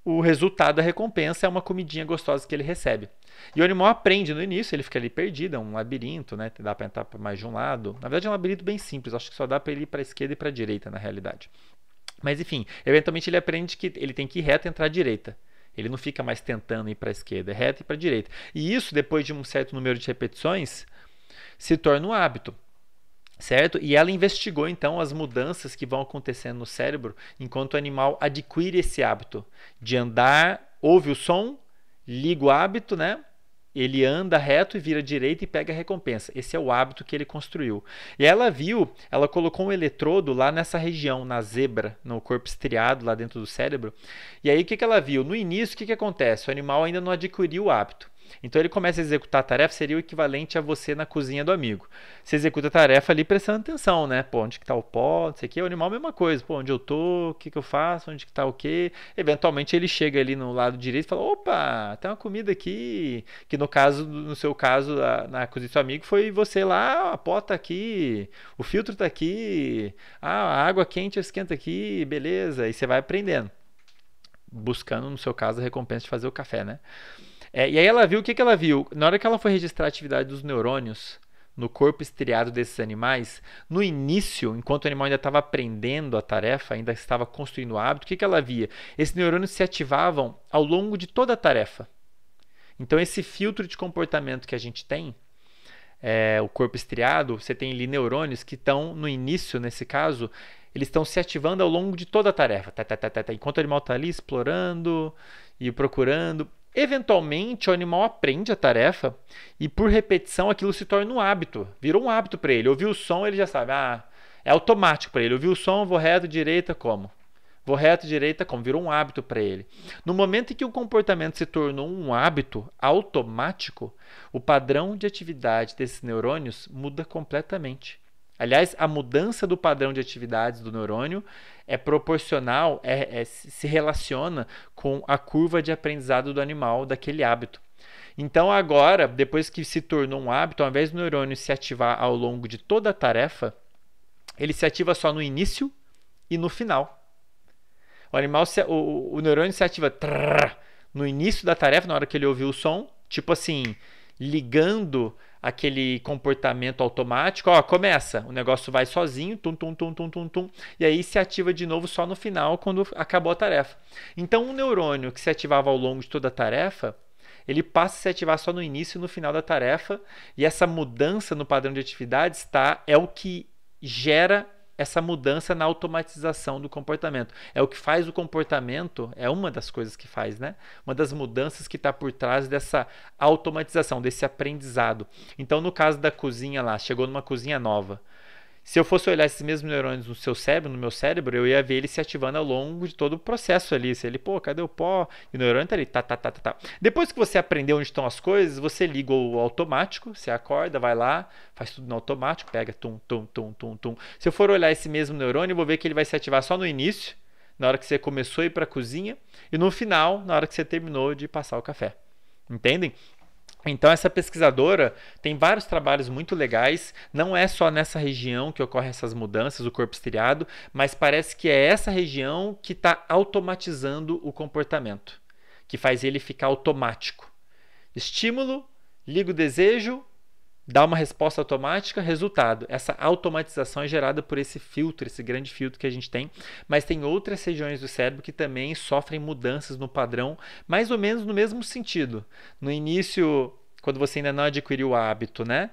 o resultado da recompensa é uma comidinha gostosa que ele recebe. E o animal aprende no início, ele fica ali perdido, é um labirinto, né? Dá para entrar para mais de um lado. Na verdade é um labirinto bem simples, acho que só dá para ele ir para a esquerda e para a direita na realidade. Mas enfim, eventualmente ele aprende que ele tem que ir reto e entrar à direita. Ele não fica mais tentando ir para a esquerda, é reto e para a direita. E isso, depois de um certo número de repetições, se torna um hábito. Certo? E ela investigou então as mudanças que vão acontecendo no cérebro enquanto o animal adquire esse hábito de andar, ouve o som, liga o hábito, né? Ele anda reto e vira direita e pega a recompensa. Esse é o hábito que ele construiu. E ela colocou um eletrodo lá nessa região, na zebra, no corpo estriado, lá dentro do cérebro. E aí o que ela viu? No início, o que acontece? O animal ainda não adquiriu o hábito. Então ele começa a executar a tarefa, seria o equivalente a você na cozinha do amigo. Você executa a tarefa ali prestando atenção, né? Pô, onde que tá o pó, não sei o que. O animal, mesma coisa. Pô, onde eu tô, o que que eu faço, onde que tá o quê. Eventualmente ele chega ali no lado direito e fala, opa, tem uma comida aqui. Que no seu caso, na cozinha do seu amigo, foi você lá, a pó tá aqui, o filtro tá aqui, a água quente esquenta aqui, beleza. E você vai aprendendo. Buscando, no seu caso, a recompensa de fazer o café, né? E aí ela viu, o que ela viu? Na hora que ela foi registrar a atividade dos neurônios no corpo estriado desses animais, no início, enquanto o animal ainda estava aprendendo a tarefa, ainda estava construindo o hábito, o que ela via? Esses neurônios se ativavam ao longo de toda a tarefa. Então esse filtro de comportamento que a gente tem, o corpo estriado, você tem ali neurônios que estão no início, nesse caso, eles estão se ativando ao longo de toda a tarefa. Enquanto o animal está ali explorando e procurando, eventualmente o animal aprende a tarefa e por repetição aquilo se torna um hábito, virou um hábito para ele. Ouviu o som, ele já sabe, é automático para ele. Ouviu o som, vou reto, direita, como? Vou reto, direita, como? Virou um hábito para ele. No momento em que o comportamento se tornou um hábito automático, o padrão de atividade desses neurônios muda completamente. Aliás, a mudança do padrão de atividades do neurônio é proporcional, se relaciona com a curva de aprendizado do animal daquele hábito. Então agora, depois que se tornou um hábito, ao invés do neurônio se ativar ao longo de toda a tarefa, ele se ativa só no início e no final. O neurônio se ativa no início da tarefa, na hora que ele ouviu o som, tipo assim, ligando aquele comportamento automático, começa, o negócio vai sozinho, tum, tum, tum, tum, tum, tum, e aí se ativa de novo só no final, quando acabou a tarefa. Então, um neurônio que se ativava ao longo de toda a tarefa, ele passa a se ativar só no início e no final da tarefa, e essa mudança no padrão de atividades é o que gera essa mudança na automatização do comportamento. É o que faz o comportamento, é uma das coisas que faz, né? Uma das mudanças que está por trás dessa automatização, desse aprendizado. Então, no caso da cozinha lá, chegou numa cozinha nova. Se eu fosse olhar esses mesmos neurônios no seu cérebro, no meu cérebro, eu ia ver ele se ativando ao longo de todo o processo ali. Se ele, cadê o pó? E o neurônio tá ali, tá. Depois que você aprendeu onde estão as coisas, você liga o automático, você acorda, vai lá, faz tudo no automático, pega tum, tum, tum, tum, tum. Se eu for olhar esse mesmo neurônio, eu vou ver que ele vai se ativar só no início, na hora que você começou a ir para a cozinha, e no final, na hora que você terminou de passar o café. Entendem? Então essa pesquisadora tem vários trabalhos muito legais, não é só nessa região que ocorrem essas mudanças, o corpo estriado, mas parece que é essa região que está automatizando o comportamento, que faz ele ficar automático. Estímulo, liga o desejo, dá uma resposta automática, resultado. Essa automatização é gerada por esse filtro, esse grande filtro que a gente tem, mas tem outras regiões do cérebro que também sofrem mudanças no padrão, mais ou menos no mesmo sentido. No início, quando você ainda não adquiriu o hábito, né?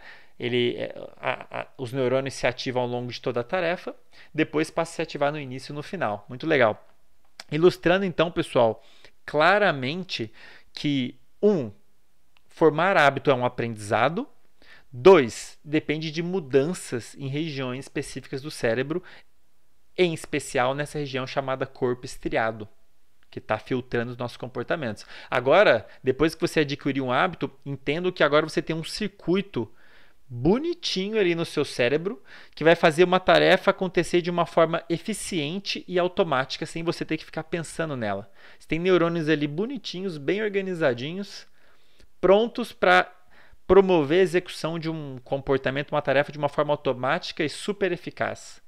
os neurônios se ativam ao longo de toda a tarefa, depois passa a se ativar no início e no final. Muito legal. Ilustrando então, pessoal, claramente que formar hábito é um aprendizado. 2, depende de mudanças em regiões específicas do cérebro, em especial nessa região chamada corpo estriado, que está filtrando os nossos comportamentos. Agora, depois que você adquirir um hábito, entendo que agora você tem um circuito bonitinho ali no seu cérebro que vai fazer uma tarefa acontecer de uma forma eficiente e automática, sem você ter que ficar pensando nela. Você tem neurônios ali bonitinhos, bem organizadinhos, prontos para promover a execução de um comportamento, uma tarefa de uma forma automática e super eficaz,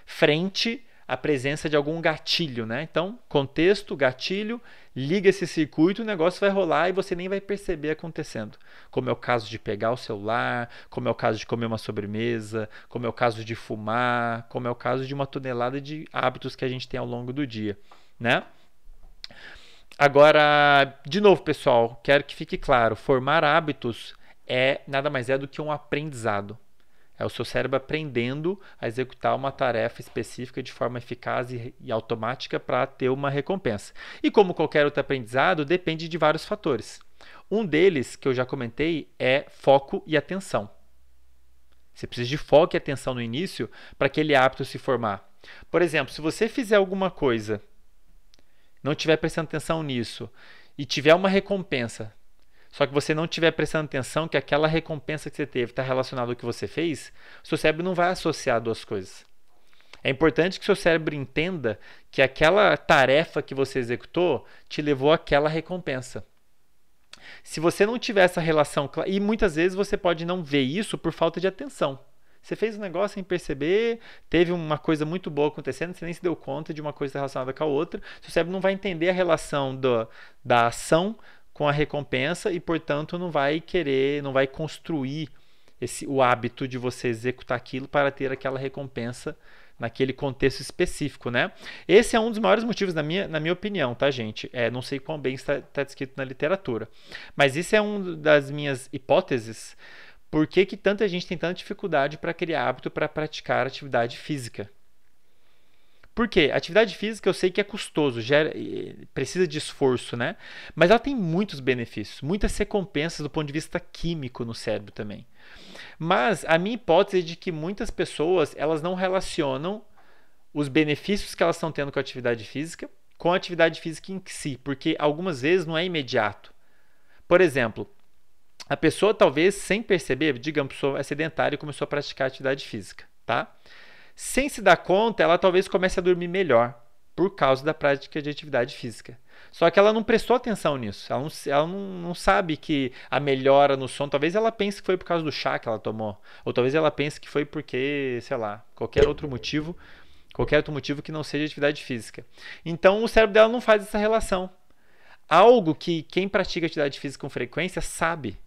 frente à presença de algum gatilho, né? Então, contexto, gatilho, liga esse circuito, o negócio vai rolar e você nem vai perceber acontecendo. Como é o caso de pegar o celular, como é o caso de comer uma sobremesa, como é o caso de fumar, como é o caso de uma tonelada de hábitos que a gente tem ao longo do dia, né? Agora, de novo, pessoal, quero que fique claro, formar hábitos nada mais é do que um aprendizado. É o seu cérebro aprendendo a executar uma tarefa específica de forma eficaz e automática para ter uma recompensa. E como qualquer outro aprendizado, depende de vários fatores. Um deles, que eu já comentei, é foco e atenção. Você precisa de foco e atenção no início para aquele hábito se formar. Por exemplo, se você fizer alguma coisa, não estiver prestando atenção nisso e tiver uma recompensa, só que você não estiver prestando atenção que aquela recompensa que você teve está relacionada ao que você fez, o seu cérebro não vai associar duas coisas. É importante que o seu cérebro entenda que aquela tarefa que você executou te levou àquela recompensa. Se você não tiver essa relação clara, e muitas vezes você pode não ver isso por falta de atenção. Você fez um negócio sem perceber, teve uma coisa muito boa acontecendo, você nem se deu conta de uma coisa relacionada com a outra. Seu cérebro não vai entender a relação da ação com a recompensa e, portanto, não vai construir o hábito de você executar aquilo para ter aquela recompensa naquele contexto específico, né? Esse é um dos maiores motivos, na minha opinião, tá, gente? Não sei quão bem está descrito na literatura, mas isso é uma das minhas hipóteses. Por que tanta gente tem tanta dificuldade para criar hábito para praticar atividade física? Por quê? Atividade física eu sei que é custoso, precisa de esforço, né? Mas ela tem muitos benefícios, muitas recompensas do ponto de vista químico no cérebro também. Mas a minha hipótese é de que muitas pessoas elas não relacionam os benefícios que elas estão tendo com a atividade física com a atividade física em si, porque algumas vezes não é imediato. Por exemplo, a pessoa talvez sem perceber, digamos, a pessoa é sedentária e começou a praticar atividade física, tá? Sem se dar conta, ela talvez comece a dormir melhor por causa da prática de atividade física. Só que ela não prestou atenção nisso. Ela não sabe que a melhora no sono, talvez ela pense que foi por causa do chá que ela tomou. Ou talvez ela pense que foi porque, sei lá, qualquer outro motivo que não seja atividade física. Então o cérebro dela não faz essa relação. Algo que quem pratica atividade física com frequência sabe.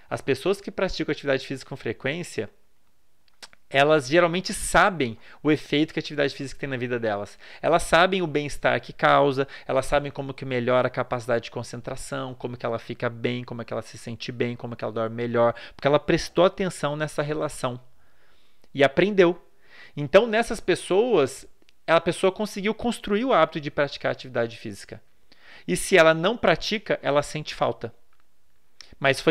As pessoas que praticam atividade física com frequência, elas geralmente sabem o efeito que a atividade física tem na vida delas. Elas sabem o bem-estar que causa, elas sabem como que melhora a capacidade de concentração, como que ela fica bem, como que ela se sente bem, como que ela dorme melhor, porque ela prestou atenção nessa relação e aprendeu. Então, nessas pessoas, a pessoa conseguiu construir o hábito de praticar atividade física. E se ela não pratica, ela sente falta. Mas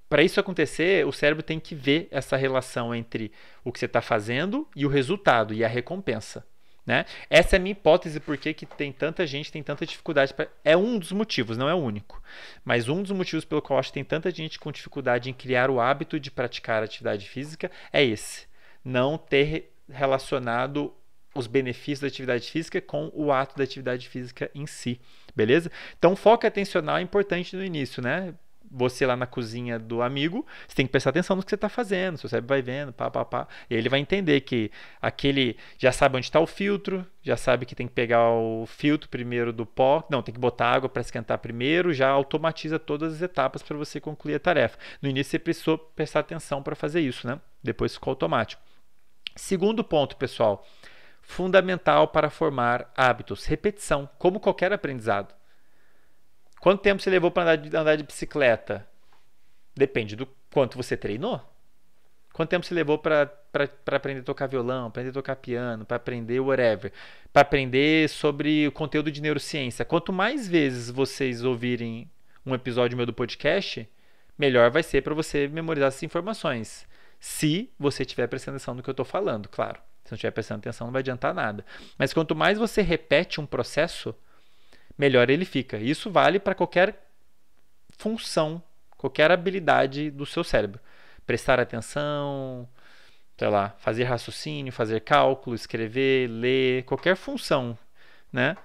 para isso acontecer, o cérebro tem que ver essa relação entre o que você está fazendo e o resultado, e a recompensa. Né? Essa é a minha hipótese porque que tem tanta gente, tem tanta dificuldade. É um dos motivos, não é o único. Mas um dos motivos pelo qual eu acho que tem tanta gente com dificuldade em criar o hábito de praticar atividade física é esse. Não ter relacionado os benefícios da atividade física com o ato da atividade física em si. Beleza? Então, foco atencional é importante no início, né? Você lá na cozinha do amigo, você tem que prestar atenção no que você está fazendo, seu cérebro vai vendo, e aí ele vai entender que aquele já sabe onde está o filtro, já sabe que tem que pegar o filtro primeiro do pó, não, tem que botar água para esquentar primeiro, já automatiza todas as etapas para você concluir a tarefa. No início você precisou prestar atenção para fazer isso, né? Depois ficou automático. Segundo ponto, pessoal, fundamental para formar hábitos, repetição, como qualquer aprendizado. Quanto tempo você levou para andar de bicicleta? Depende do quanto você treinou. Quanto tempo você levou para aprender a tocar violão, aprender a tocar piano, para aprender whatever, para aprender sobre o conteúdo de neurociência? Quanto mais vezes vocês ouvirem um episódio meu do podcast, melhor vai ser para você memorizar essas informações. Se você estiver prestando atenção no que eu estou falando, claro. Se não estiver prestando atenção, não vai adiantar nada. Mas quanto mais você repete um processo, melhor ele fica. Isso vale para qualquer função, qualquer habilidade do seu cérebro. Prestar atenção, sei lá, fazer raciocínio, fazer cálculo, escrever, ler, qualquer função, né,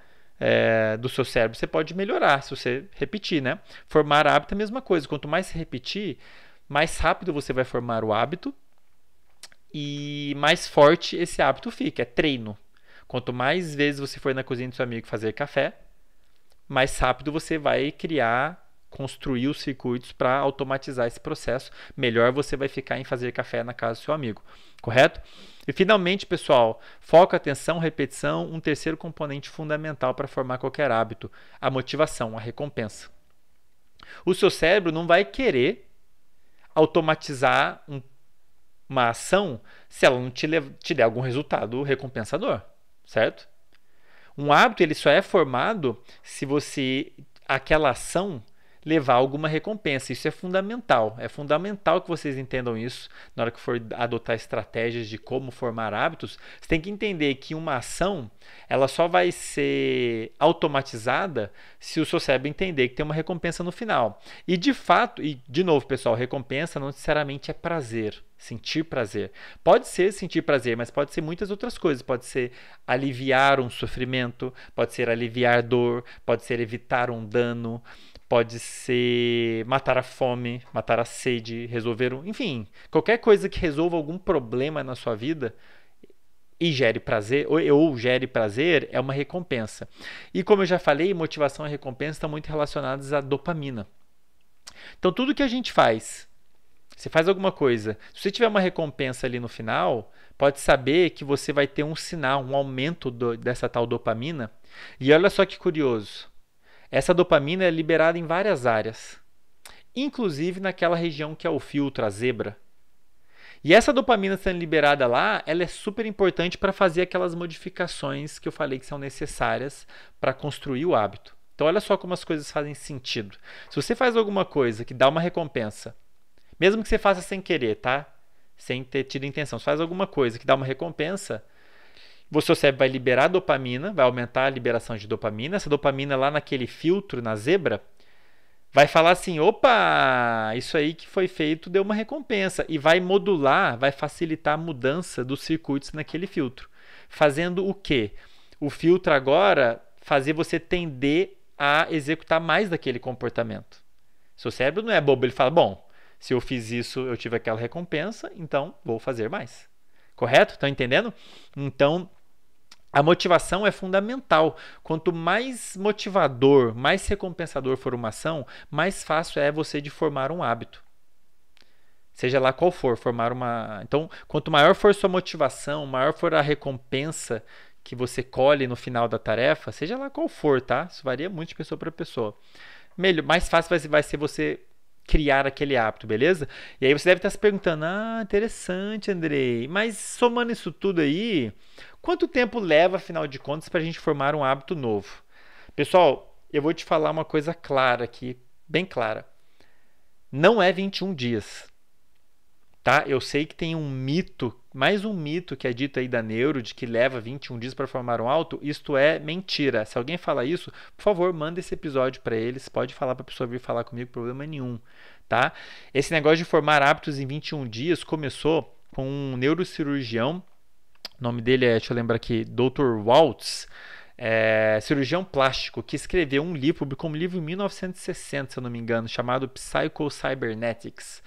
do seu cérebro você pode melhorar se você repetir, né? Formar hábito é a mesma coisa. Quanto mais você repetir, mais rápido você vai formar o hábito e mais forte esse hábito fica. É treino. Quanto mais vezes você for na cozinha do seu amigo fazer café, mais rápido você vai construir os circuitos para automatizar esse processo. Melhor você vai ficar em fazer café na casa do seu amigo, correto? E finalmente, pessoal, foco, atenção, repetição, um terceiro componente fundamental para formar qualquer hábito, a motivação, a recompensa. O seu cérebro não vai querer automatizar uma ação se ela não te der algum resultado recompensador, certo? Um hábito ele só é formado se aquela ação levar alguma recompensa. Isso é fundamental. É fundamental que vocês entendam isso na hora que for adotar estratégias de como formar hábitos. Você tem que entender que uma ação ela só vai ser automatizada se o seu cérebro entender que tem uma recompensa no final. E de fato, e de novo, pessoal, recompensa não necessariamente é prazer. Sentir prazer. Pode ser sentir prazer, mas pode ser muitas outras coisas. Pode ser aliviar um sofrimento, pode ser aliviar dor, pode ser evitar um dano, pode ser matar a fome, matar a sede, resolver enfim, qualquer coisa que resolva algum problema na sua vida e gere prazer, ou gere prazer, é uma recompensa. E como eu já falei, motivação e recompensa estão muito relacionadas à dopamina. Então tudo que a gente faz, você faz alguma coisa, se você tiver uma recompensa ali no final, pode saber que você vai ter um sinal, um aumento dessa tal dopamina. E olha só que curioso. Essa dopamina é liberada em várias áreas, inclusive naquela região que é o filtro, a zebra. E essa dopamina sendo liberada lá, ela é super importante para fazer aquelas modificações que eu falei que são necessárias para construir o hábito. Então olha só como as coisas fazem sentido. Se você faz alguma coisa que dá uma recompensa, mesmo que você faça sem querer, tá? Sem ter tido intenção, você faz alguma coisa que dá uma recompensa, o seu cérebro vai liberar dopamina, vai aumentar a liberação de dopamina. Essa dopamina lá naquele filtro, na zebra, vai falar assim, opa, isso aí que foi feito deu uma recompensa. E vai modular, vai facilitar a mudança dos circuitos naquele filtro. Fazendo o quê? O filtro agora fazer você tender a executar mais daquele comportamento. Seu cérebro não é bobo, ele fala, bom, se eu fiz isso, eu tive aquela recompensa, então vou fazer mais. Correto? Estão entendendo? Então, a motivação é fundamental. Quanto mais motivador, mais recompensador for uma ação, mais fácil é você de formar um hábito. Seja lá qual for, formar uma... Então, quanto maior for sua motivação, maior for a recompensa que você colhe no final da tarefa, seja lá qual for, tá? Isso varia muito de pessoa para pessoa. Mais fácil vai ser você criar aquele hábito, beleza? E aí você deve estar se perguntando, interessante, Andrei, mas somando isso tudo aí, quanto tempo leva, afinal de contas, para a gente formar um hábito novo? Pessoal, eu vou te falar uma coisa clara aqui, bem clara. Não é 21 dias. Tá? Eu sei que tem um mito, mais um mito que é dito aí da neuro, de que leva 21 dias para formar um hábito. Isto é mentira. Se alguém fala isso, por favor, manda esse episódio para eles. Pode falar para a pessoa vir falar comigo, problema nenhum. Tá? Esse negócio de formar hábitos em 21 dias começou com um neurocirurgião, o nome dele é, deixa eu lembrar aqui, Dr. Waltz, cirurgião plástico, que escreveu um livro, publicou um livro em 1960, se eu não me engano, chamado Psycho-Cybernetics.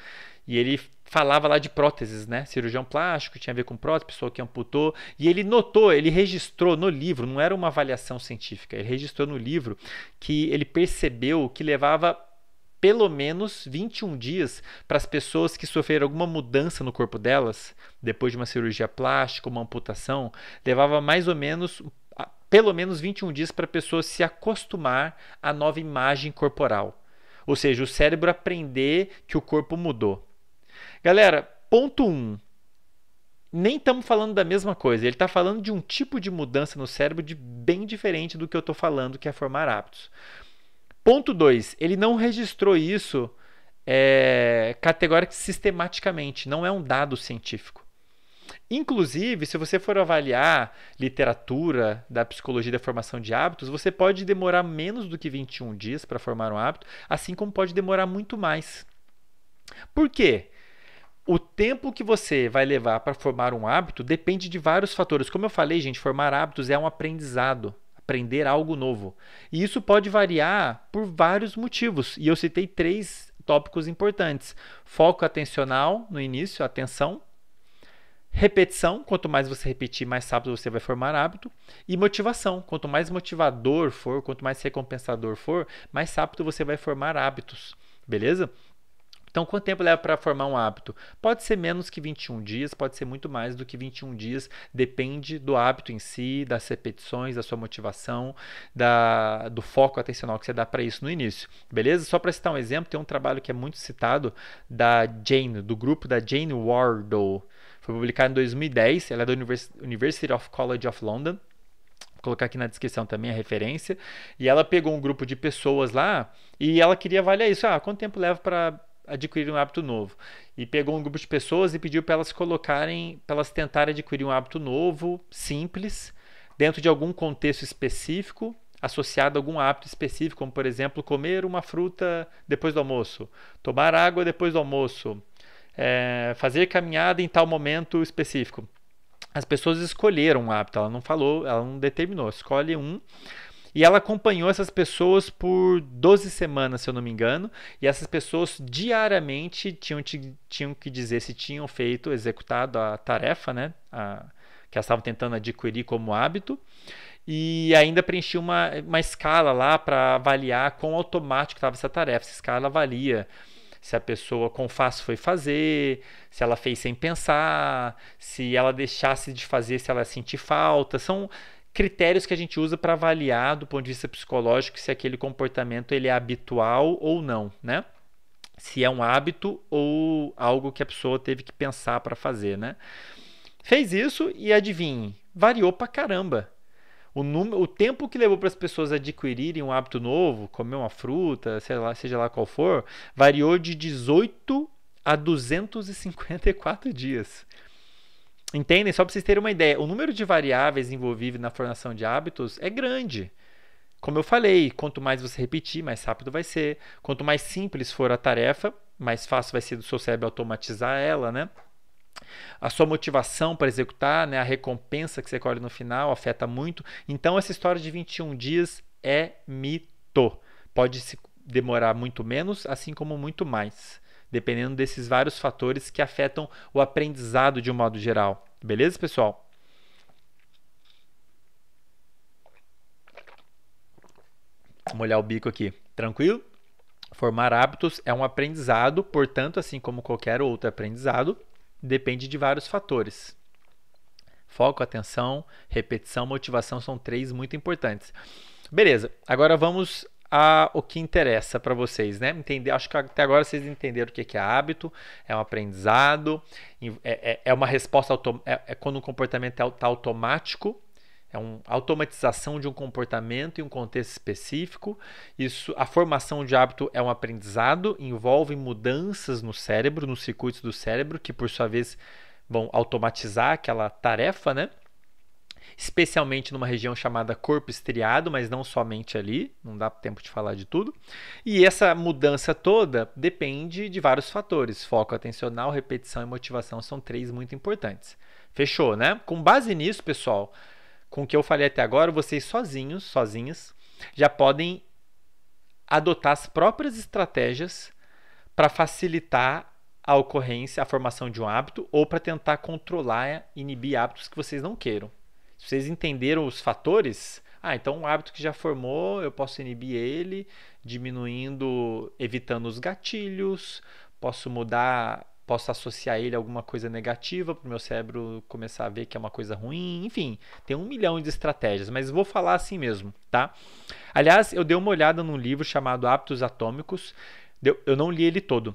E ele falava lá de próteses, né? Cirurgião plástico, tinha a ver com prótese, pessoa que amputou. E ele notou, ele registrou no livro, não era uma avaliação científica, ele registrou no livro que ele percebeu que levava pelo menos 21 dias para as pessoas que sofreram alguma mudança no corpo delas, depois de uma cirurgia plástica, uma amputação, levava mais ou menos, pelo menos 21 dias para a pessoa se acostumar à nova imagem corporal. Ou seja, o cérebro aprender que o corpo mudou. Galera, ponto 1. Nem estamos falando da mesma coisa. Ele está falando de um tipo de mudança no cérebro bem diferente do que eu estou falando, que é formar hábitos. Ponto 2. Ele não registrou isso categoricamente, sistematicamente. Não é um dado científico. Inclusive, se você for avaliar literatura da psicologia da formação de hábitos, você pode demorar menos do que 21 dias para formar um hábito, assim como pode demorar muito mais. Por quê? O tempo que você vai levar para formar um hábito depende de vários fatores. Como eu falei, gente, formar hábitos é um aprendizado, aprender algo novo. E isso pode variar por vários motivos. E eu citei 3 tópicos importantes: foco atencional no início, atenção; repetição, quanto mais você repetir, mais rápido você vai formar hábito; e motivação, quanto mais motivador for, quanto mais recompensador for, mais rápido você vai formar hábitos. Beleza? Então, quanto tempo leva para formar um hábito? Pode ser menos que 21 dias, pode ser muito mais do que 21 dias, depende do hábito em si, das repetições, da sua motivação, do foco atencional que você dá para isso no início, beleza? Só para citar um exemplo, tem um trabalho que é muito citado da Jane, do grupo da Jane Wardle, foi publicado em 2010, ela é da University of College of London. Vou colocar aqui na descrição também a referência, e ela pegou um grupo de pessoas lá, e ela queria avaliar isso, quanto tempo leva para adquirir um hábito novo, e pegou um grupo de pessoas e pediu para elas tentarem adquirir um hábito novo, simples, dentro de algum contexto específico, associado a algum hábito específico, como por exemplo, comer uma fruta depois do almoço, tomar água depois do almoço, fazer caminhada em tal momento específico. As pessoas escolheram um hábito, ela não falou, ela não determinou, escolhe um. E ela acompanhou essas pessoas por 12 semanas, se eu não me engano, e essas pessoas diariamente tinham que dizer se tinham executado a tarefa, né, que elas estavam tentando adquirir como hábito, e ainda preenchiam uma escala lá para avaliar quão automático estava essa tarefa. Essa escala avalia se a pessoa com fácil foi fazer, se ela fez sem pensar, se ela deixasse de fazer, se ela sentir falta. São critérios que a gente usa para avaliar do ponto de vista psicológico se aquele comportamento ele é habitual ou não, né? Se é um hábito ou algo que a pessoa teve que pensar para fazer, né? Fez isso e adivinhe, variou pra caramba. O tempo que levou para as pessoas adquirirem um hábito novo, comer uma fruta, seja lá qual for, variou de 18 a 254 dias. Entendem? Só para vocês terem uma ideia, o número de variáveis envolvidos na formação de hábitos é grande. Como eu falei, quanto mais você repetir, mais rápido vai ser. Quanto mais simples for a tarefa, mais fácil vai ser do seu cérebro automatizar ela, né? A sua motivação para executar, né, a recompensa que você colhe no final afeta muito. Então, essa história de 21 dias é mito. Pode se demorar muito menos, assim como muito mais, dependendo desses vários fatores que afetam o aprendizado de um modo geral. Beleza, pessoal? Vou molhar o bico aqui. Tranquilo? Formar hábitos é um aprendizado, portanto, assim como qualquer outro aprendizado, depende de vários fatores. Foco, atenção, repetição, motivação são 3 muito importantes. Beleza, agora vamos ao que interessa para vocês, né? Acho que até agora vocês entenderam o que é hábito, é um aprendizado, é uma resposta, quando um comportamento está automático, é uma automatização de um comportamento em um contexto específico. A formação de hábito é um aprendizado, envolve mudanças no cérebro, nos circuitos do cérebro, que por sua vez vão automatizar aquela tarefa, né? Especialmente numa região chamada corpo estriado, mas não somente ali, não dá tempo de falar de tudo. E essa mudança toda depende de vários fatores: foco atencional, repetição e motivação são 3 muito importantes. Fechou, né? Com base nisso, pessoal, com o que eu falei até agora, vocês sozinhas, já podem adotar as próprias estratégias para facilitar a ocorrência, a formação de um hábito, ou para tentar controlar, inibir hábitos que vocês não queiram. Se vocês entenderam os fatores, então um hábito que já formou, eu posso inibir ele, diminuindo, evitando os gatilhos, posso associar ele a alguma coisa negativa para o meu cérebro começar a ver que é uma coisa ruim. Enfim, tem 1 milhão de estratégias, mas vou falar assim mesmo, tá? Aliás, eu dei uma olhada num livro chamado Hábitos Atômicos. Eu não li ele todo.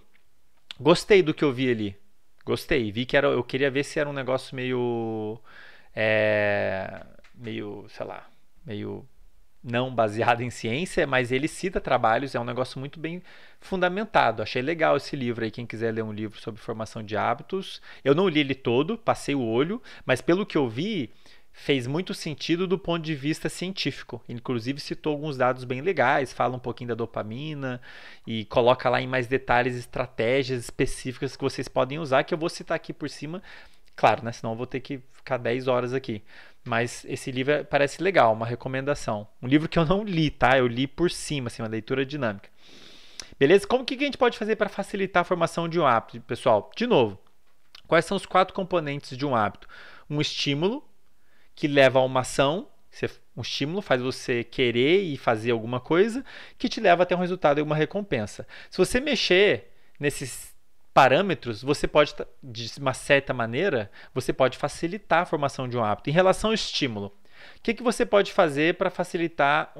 Gostei do que eu vi ali. Gostei. Vi que eu queria ver se era um negócio meio, sei lá, meio não baseado em ciência, mas ele cita trabalhos, é um negócio muito bem fundamentado. Achei legal esse livro aí, quem quiser ler um livro sobre formação de hábitos. Eu não li ele todo, passei o olho, mas pelo que eu vi, fez muito sentido do ponto de vista científico. Inclusive citou alguns dados bem legais, fala um pouquinho da dopamina e coloca lá em mais detalhes estratégias específicas que vocês podem usar, que eu vou citar aqui por cima. Claro, né? Senão eu vou ter que ficar 10 horas aqui. Mas esse livro parece legal, uma recomendação. Um livro que eu não li, tá? Eu li por cima, assim, uma leitura dinâmica. Beleza? Como que a gente pode fazer para facilitar a formação de um hábito, pessoal? De novo, quais são os 4 componentes de um hábito? Um estímulo, que leva a uma ação. Um estímulo faz você querer e fazer alguma coisa, que te leva até um resultado e uma recompensa. Se você mexer nesses parâmetros, você pode, de uma certa maneira, você pode facilitar a formação de um hábito. Em relação ao estímulo, o que você pode fazer para facilitar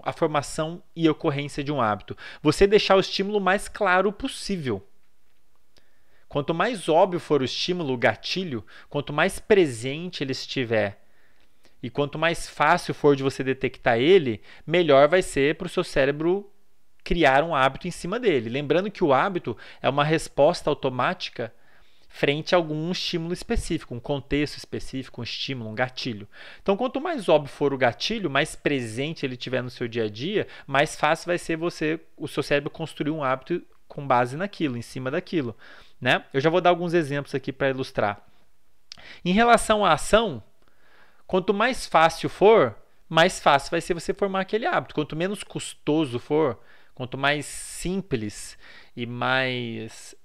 a formação e ocorrência de um hábito? Você deixar o estímulo mais claro possível. Quanto mais óbvio for o estímulo, o gatilho, quanto mais presente ele estiver e quanto mais fácil for de você detectar ele, melhor vai ser para o seu cérebro criar um hábito em cima dele. Lembrando que o hábito é uma resposta automática frente a algum estímulo específico, um contexto específico, um estímulo, um gatilho. Então, quanto mais óbvio for o gatilho, mais presente ele tiver no seu dia a dia, mais fácil vai ser o seu cérebro construir um hábito com base naquilo, em cima daquilo. Né? Eu já vou dar alguns exemplos aqui para ilustrar. Em relação à ação, quanto mais fácil for, mais fácil vai ser você formar aquele hábito. Quanto menos custoso for, quanto mais simples e mais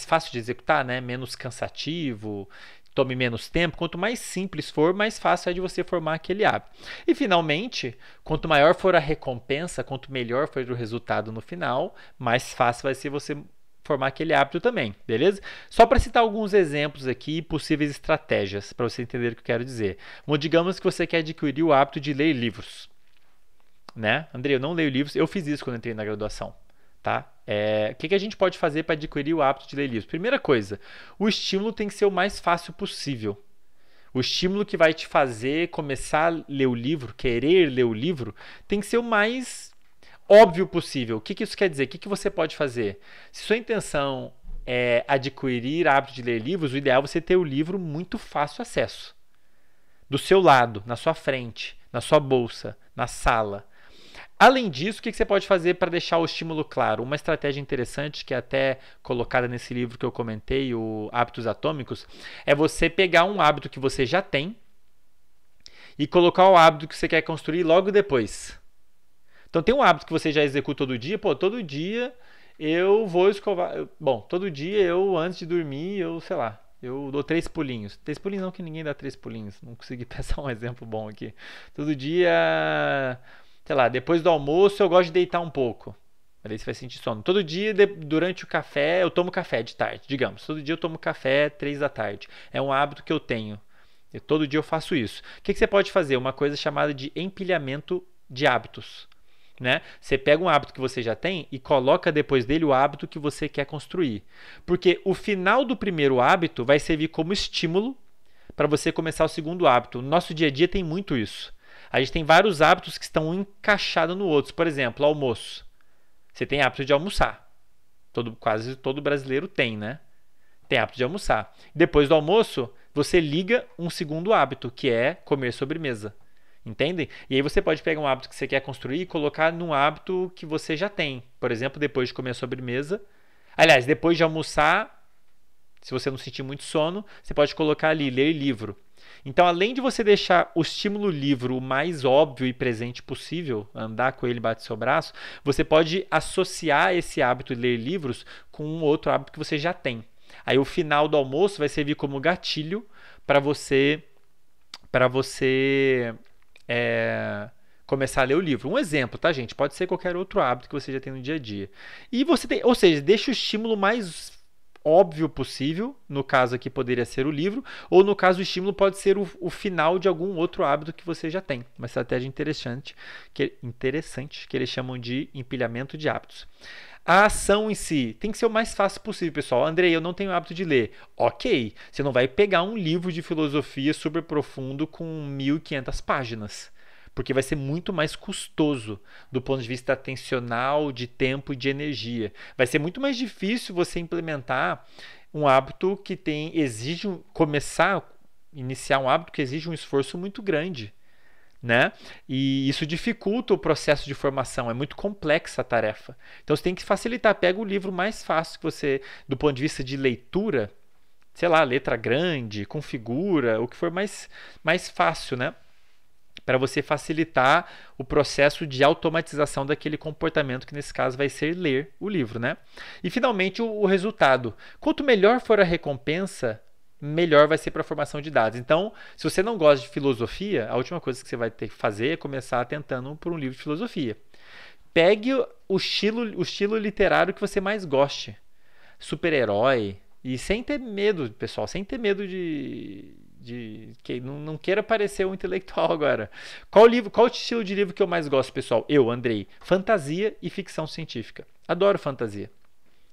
fácil de executar, né? Menos cansativo, tome menos tempo, quanto mais simples for, mais fácil é de você formar aquele hábito. E finalmente, quanto maior for a recompensa, quanto melhor for o resultado no final, mais fácil vai ser você formar aquele hábito também, beleza? Só para citar alguns exemplos aqui, possíveis estratégias, para você entender o que eu quero dizer. Bom, digamos que você quer adquirir o hábito de ler livros. Né? André, eu não leio livros, eu fiz isso quando entrei na graduação. Tá? O que a gente pode fazer para adquirir o hábito de ler livros? Primeira coisa, o estímulo tem que ser o mais fácil possível. O estímulo que vai te fazer começar a ler o livro, querer ler o livro, tem que ser o mais óbvio possível. O que isso quer dizer? O que você pode fazer? Se sua intenção é adquirir hábito de ler livros, o ideal é você ter o livro muito fácil acesso. Do seu lado, na sua frente, na sua bolsa, na sala. Além disso, o que você pode fazer para deixar o estímulo claro? Uma estratégia interessante, que é até colocada nesse livro que eu comentei, o Hábitos Atômicos, é você pegar um hábito que você já tem e colocar o hábito que você quer construir logo depois. Então, tem um hábito que você já executa todo dia. Pô, todo dia eu vou escovar... Bom, todo dia eu, antes de dormir, eu dou 3 pulinhos. 3 pulinhos não, que ninguém dá 3 pulinhos. Não consegui pensar um exemplo bom aqui. Todo dia... Sei lá, depois do almoço eu gosto de deitar um pouco. Aí você vai sentir sono. Todo dia, durante o café, eu tomo café de tarde, digamos. Todo dia eu tomo café 3 da tarde. É um hábito que eu tenho. Todo dia eu faço isso. O que você pode fazer? Uma coisa chamada de empilhamento de hábitos. Né? Você pega um hábito que você já tem e coloca depois dele o hábito que você quer construir. Porque o final do primeiro hábito vai servir como estímulo para você começar o segundo hábito. No nosso dia a dia tem muito isso. A gente tem vários hábitos que estão encaixados no outro. Por exemplo, almoço. Você tem hábito de almoçar. Quase todo brasileiro tem, né? Tem hábito de almoçar. Depois do almoço, você liga um segundo hábito, que é comer sobremesa. Entendem? E aí você pode pegar um hábito que você quer construir e colocar num hábito que você já tem. Por exemplo, depois de comer a sobremesa. Aliás, depois de almoçar, se você não sentir muito sono, você pode colocar ali, ler livro. Então, além de você deixar o estímulo livro o mais óbvio e presente possível, andar com ele embaixo do seu braço, você pode associar esse hábito de ler livros com um outro hábito que você já tem. Aí o final do almoço vai servir como gatilho para você começar a ler o livro. Um exemplo, tá, gente? Pode ser qualquer outro hábito que você já tem no dia a dia. E você tem, ou seja, deixa o estímulo mais óbvio possível, no caso aqui poderia ser o livro, ou no caso o estímulo pode ser o final de algum outro hábito que você já tem. Uma estratégia interessante que eles chamam de empilhamento de hábitos. A ação em si tem que ser o mais fácil possível, pessoal. Andrei, eu não tenho hábito de ler. Ok, você não vai pegar um livro de filosofia super profundo com 1.500 páginas, porque vai ser muito mais custoso do ponto de vista atencional, de tempo e de energia. Vai ser muito mais difícil você implementar um hábito que iniciar um hábito que exige um esforço muito grande, né? E isso dificulta o processo de formação, é muito complexa a tarefa. Então você tem que facilitar, pega o livro mais fácil que você, do ponto de vista de leitura, sei lá, letra grande, com figura, o que for mais fácil, né? Para você facilitar o processo de automatização daquele comportamento, que nesse caso vai ser ler o livro, né? E finalmente o resultado. Quanto melhor for a recompensa, melhor vai ser para a formação de dados. Então, se você não gosta de filosofia, a última coisa que você vai ter que fazer é começar tentando por um livro de filosofia. Pegue o estilo literário que você mais goste. Super-herói. E sem ter medo, pessoal, sem ter medo que não queira parecer um intelectual agora. Qual o estilo de livro que eu mais gosto, pessoal? Eu, Andrei. Fantasia e ficção científica. Adoro fantasia.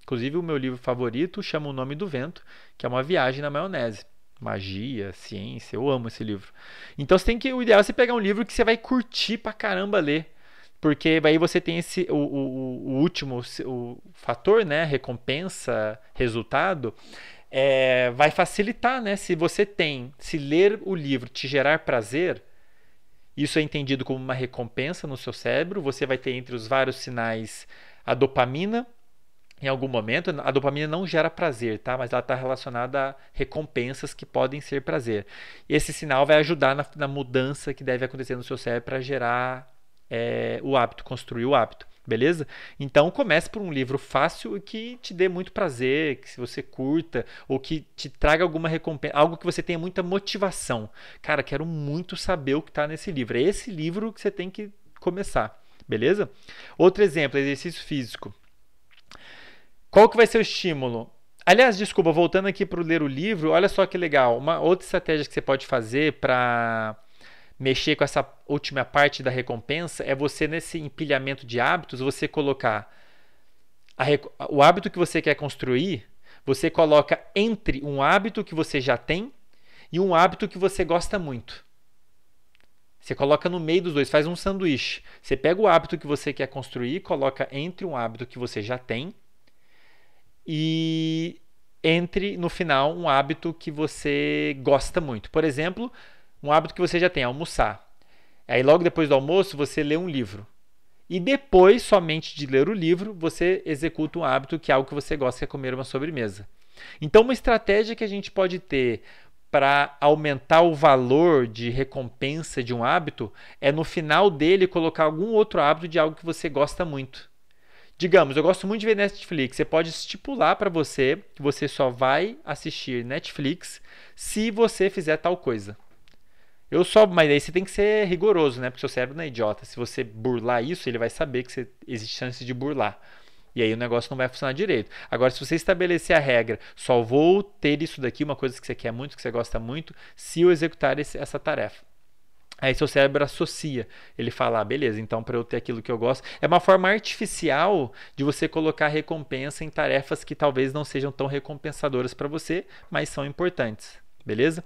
Inclusive, o meu livro favorito chama O Nome do Vento, que é uma viagem na maionese. Magia, ciência, eu amo esse livro. Então, o ideal é você pegar um livro que você vai curtir pra caramba ler. Porque aí você tem o último o fator, né? Recompensa, resultado. Vai facilitar, né? Se ler o livro te gerar prazer, isso é entendido como uma recompensa no seu cérebro. Você vai ter entre os vários sinais a dopamina. Em algum momento, a dopamina não gera prazer, tá? Mas ela está relacionada a recompensas que podem ser prazer. Esse sinal vai ajudar na mudança que deve acontecer no seu cérebro para gerar o hábito, construir o hábito, beleza? Então comece por um livro fácil e que te dê muito prazer, que se você curta, ou que te traga alguma recompensa, algo que você tenha muita motivação. Cara, quero muito saber o que está nesse livro. É esse livro que você tem que começar, beleza? Outro exemplo, exercício físico. Qual que vai ser o estímulo? Aliás, desculpa, voltando aqui para ler o livro, olha só que legal. Uma outra estratégia que você pode fazer para mexer com essa última parte da recompensa é você, nesse empilhamento de hábitos, você colocar o hábito que você quer construir, você coloca entre um hábito que você já tem e um hábito que você gosta muito. Você coloca no meio dos dois, faz um sanduíche. Você pega o hábito que você quer construir, coloca entre um hábito que você já tem e no final, um hábito que você gosta muito. Por exemplo, um hábito que você já tem, almoçar. Aí logo depois do almoço, você lê um livro. E depois, somente de ler o livro, você executa um hábito que é algo que você gosta, que é comer uma sobremesa. Então, uma estratégia que a gente pode ter para aumentar o valor de recompensa de um hábito é no final dele colocar algum outro hábito de algo que você gosta muito. Digamos, eu gosto muito de ver Netflix. Você pode estipular para você que você só vai assistir Netflix se você fizer tal coisa. Mas aí você tem que ser rigoroso, né? Porque seu cérebro não é idiota. Se você burlar isso, ele vai saber que existe chance de burlar. E aí o negócio não vai funcionar direito. Agora, se você estabelecer a regra, só vou ter isso daqui, uma coisa que você quer muito, que você gosta muito, se eu executar essa tarefa. Aí seu cérebro associa. Ele fala, beleza, então para eu ter aquilo que eu gosto. É uma forma artificial de você colocar recompensa em tarefas que talvez não sejam tão recompensadoras para você, mas são importantes. Beleza?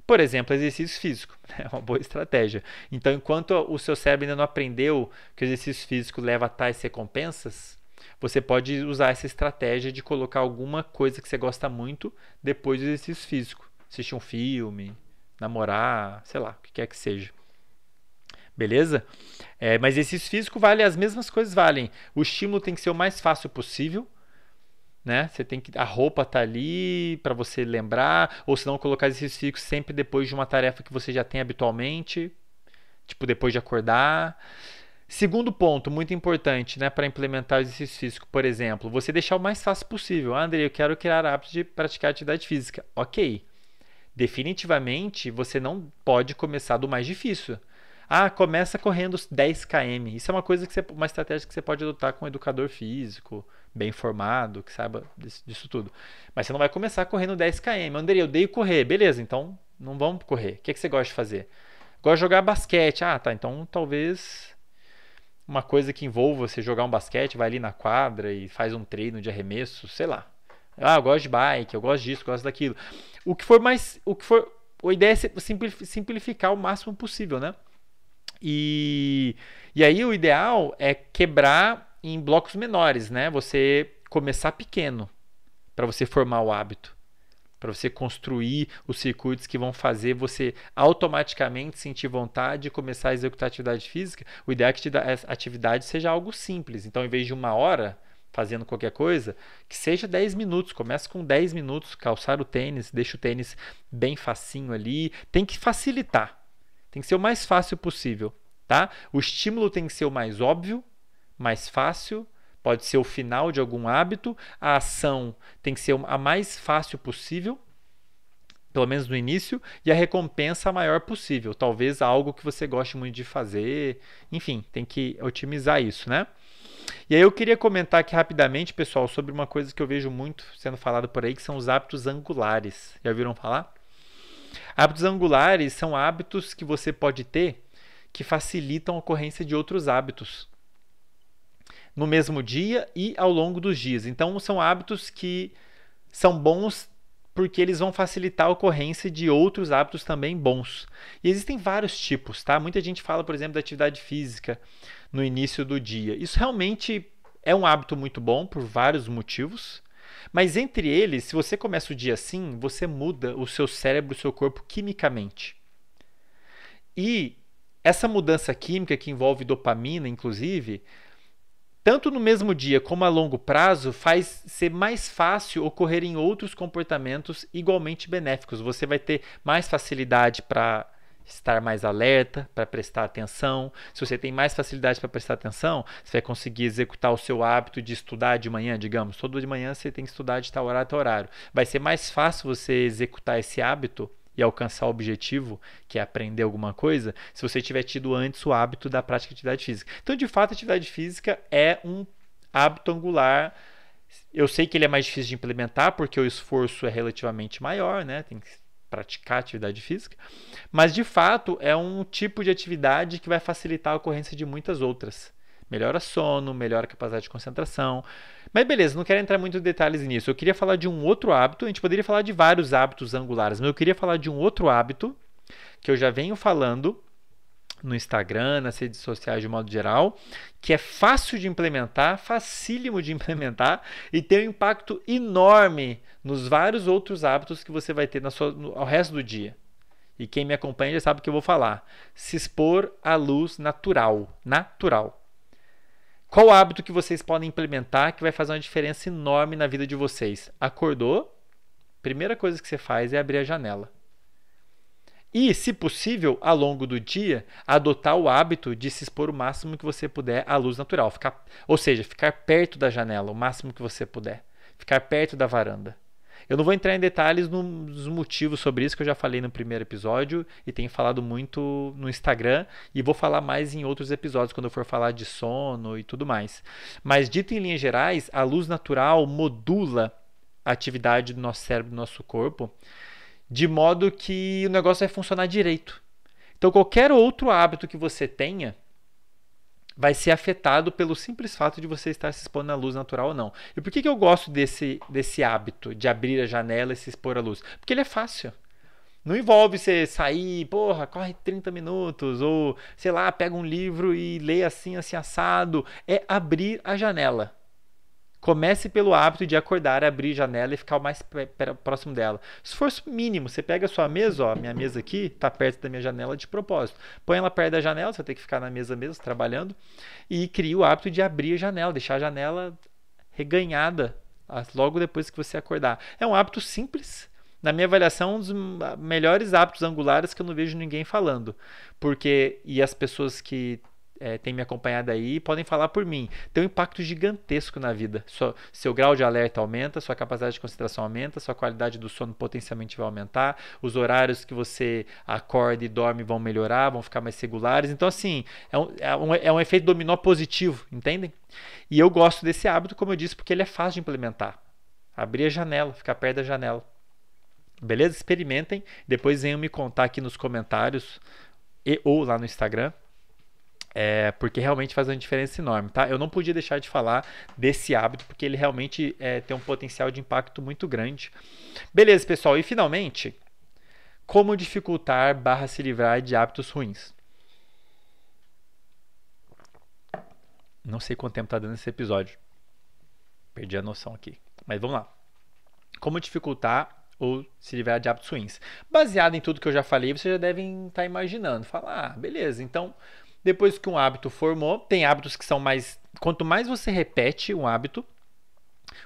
Por exemplo, exercício físico. É uma boa estratégia. Então, enquanto o seu cérebro ainda não aprendeu que o exercício físico leva a tais recompensas, você pode usar essa estratégia de colocar alguma coisa que você gosta muito depois do exercício físico. Assistir um filme, namorar, sei lá, o que quer que seja. Beleza? Mas exercício físico as mesmas coisas valem. O estímulo tem que ser o mais fácil possível, né? A roupa tá ali para você lembrar, ou se não colocar exercício físico sempre depois de uma tarefa que você já tem habitualmente, tipo depois de acordar. Segundo ponto, muito importante, né, para implementar o exercício físico, por exemplo, você deixar o mais fácil possível. André, eu quero criar hábitos de praticar atividade física. Ok. Definitivamente, você não pode começar do mais difícil. Começa correndo 10 km. Isso é uma estratégia que você pode adotar com um educador físico, bem formado, que saiba disso tudo. Mas você não vai começar correndo 10 km. Andrei, eu odeio correr. Beleza, então não vamos correr. O que você gosta de fazer? Gosto de jogar basquete. Tá, então talvez uma coisa que envolva você jogar um basquete, vai ali na quadra e faz um treino de arremesso, sei lá. Ah, eu gosto de bike, eu gosto disso, eu gosto daquilo. O que for mais, o que for, a ideia é simplificar o máximo possível, né? E, e aí o ideal é quebrar em blocos menores, né? Você começar pequeno para você formar o hábito, para você construir os circuitos que vão fazer você automaticamente sentir vontade de começar a executar atividade física. O ideal é que a atividade seja algo simples. Então, em vez de 1 hora fazendo qualquer coisa, que seja 10 minutos. Comece com 10 minutos, calçar o tênis, deixa o tênis bem facinho ali. Tem que facilitar. Tem que ser o mais fácil possível, tá? O estímulo tem que ser o mais óbvio, mais fácil. Pode ser o final de algum hábito. A ação tem que ser a mais fácil possível, pelo menos no início, e a recompensa a maior possível. Talvez algo que você goste muito de fazer. Enfim, tem que otimizar isso, né? E aí eu queria comentar aqui rapidamente, pessoal, sobre uma coisa que eu vejo muito sendo falado por aí, que são os hábitos angulares. Já ouviram falar? Hábitos angulares são hábitos que você pode ter que facilitam a ocorrência de outros hábitos no mesmo dia e ao longo dos dias. Então, são hábitos que são bons porque eles vão facilitar a ocorrência de outros hábitos também bons. E existem vários tipos, tá? Muita gente fala, por exemplo, da atividade física no início do dia. Isso realmente é um hábito muito bom por vários motivos, mas entre eles, se você começa o dia assim, você muda o seu cérebro, o seu corpo quimicamente. E essa mudança química que envolve dopamina, inclusive, tanto no mesmo dia como a longo prazo, faz ser mais fácil ocorrer em outros comportamentos igualmente benéficos. Você vai ter mais facilidade para estar mais alerta, para prestar atenção. Se você tem mais facilidade para prestar atenção, você vai conseguir executar o seu hábito de estudar de manhã, digamos. Todo de manhã você tem que estudar de tal horário a tal horário. Vai ser mais fácil você executar esse hábito e alcançar o objetivo, que é aprender alguma coisa, se você tiver tido antes o hábito da prática de atividade física. Então, de fato, a atividade física é um hábito angular. Eu sei que ele é mais difícil de implementar, porque o esforço é relativamente maior, né? Tem que praticar atividade física, mas de fato é um tipo de atividade que vai facilitar a ocorrência de muitas outras. Melhora sono, melhora a capacidade de concentração. Mas beleza, não quero entrar muito em detalhes nisso. Eu queria falar de um outro hábito. A gente poderia falar de vários hábitos angulares, mas eu queria falar de um outro hábito que eu já venho falando no Instagram, nas redes sociais de modo geral, que é fácil de implementar, facílimo de implementar e tem um impacto enorme nos vários outros hábitos que você vai ter ao resto do dia. E quem me acompanha já sabe o que eu vou falar. Se expor à luz natural. Natural. Qual hábito que vocês podem implementar que vai fazer uma diferença enorme na vida de vocês? Acordou? Primeira coisa que você faz é abrir a janela. E, se possível, ao longo do dia, adotar o hábito de se expor o máximo que você puder à luz natural. Ou seja, ficar perto da janela o máximo que você puder. Ficar perto da varanda. Eu não vou entrar em detalhes nos motivos sobre isso, que eu já falei no primeiro episódio e tenho falado muito no Instagram e vou falar mais em outros episódios, quando eu for falar de sono e tudo mais. Mas, dito em linhas gerais, a luz natural modula a atividade do nosso cérebro, do nosso corpo, de modo que o negócio vai funcionar direito. Então, qualquer outro hábito que você tenha vai ser afetado pelo simples fato de você estar se expondo à luz natural ou não. E por que eu gosto desse hábito de abrir a janela e se expor à luz? Porque ele é fácil. Não envolve você sair, corre 30 minutos, ou, sei lá, pega um livro e lê assim assado. É abrir a janela. Comece pelo hábito de acordar, abrir a janela e ficar o mais próximo dela. Esforço mínimo. Você pega a sua mesa, minha mesa aqui está perto da minha janela de propósito. Põe ela perto da janela, você vai ter que ficar na mesa mesmo, trabalhando. E crie o hábito de abrir a janela, deixar a janela reganhada logo depois que você acordar. É um hábito simples. Na minha avaliação, um dos melhores hábitos angulares que eu não vejo ninguém falando. E as pessoas que tem me acompanhado aí, podem falar por mim. Tem um impacto gigantesco na vida. Seu grau de alerta aumenta, sua capacidade de concentração aumenta, sua qualidade do sono potencialmente vai aumentar, os horários que você acorda e dorme vão melhorar, vão ficar mais regulares. Então, assim, é um efeito dominó positivo, entendem? E eu gosto desse hábito, como eu disse, porque ele é fácil de implementar. Abrir a janela, ficar perto da janela. Beleza? Experimentem. Depois venham me contar aqui nos comentários ou lá no Instagram porque realmente faz uma diferença enorme, tá? Eu não podia deixar de falar desse hábito, porque ele realmente tem um potencial de impacto muito grande. Beleza, pessoal, e finalmente, como dificultar / se livrar de hábitos ruins? Não sei quanto tempo tá dando esse episódio. Perdi a noção aqui. Mas vamos lá. Como dificultar ou se livrar de hábitos ruins? Baseado em tudo que eu já falei, vocês já devem estar imaginando. Falar, beleza, então, depois que um hábito formou, tem hábitos que são mais... Quanto mais você repete um hábito,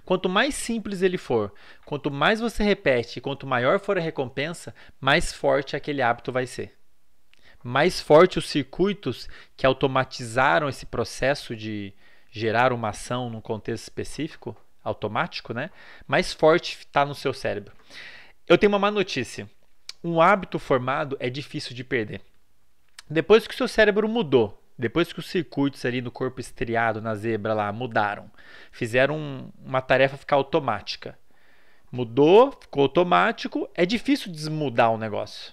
quanto mais simples ele for, quanto mais você repete, quanto maior for a recompensa, mais forte aquele hábito vai ser. Mais forte os circuitos que automatizaram esse processo de gerar uma ação num contexto específico, automático, né? Mais forte está no seu cérebro. Eu tenho uma má notícia. Um hábito formado é difícil de perder. Depois que o seu cérebro mudou, depois que os circuitos ali no corpo estriado, na zebra lá, mudaram, fizeram uma tarefa ficar automática. Mudou, ficou automático, é difícil desmudar o negócio.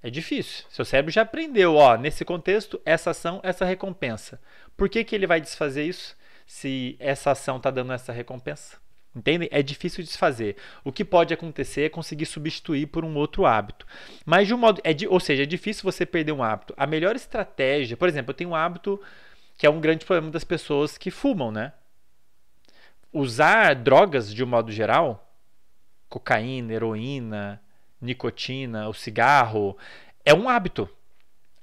É difícil. Seu cérebro já aprendeu, nesse contexto, essa ação, essa recompensa. Por que ele vai desfazer isso se essa ação está dando essa recompensa? Entendem? É difícil desfazer. O que pode acontecer é conseguir substituir por um outro hábito. Mas de um modo, ou seja, é difícil você perder um hábito. A melhor estratégia, por exemplo, eu tenho um hábito que é um grande problema das pessoas que fumam, né? Usar drogas de um modo geral, cocaína, heroína, nicotina, o cigarro, é um hábito.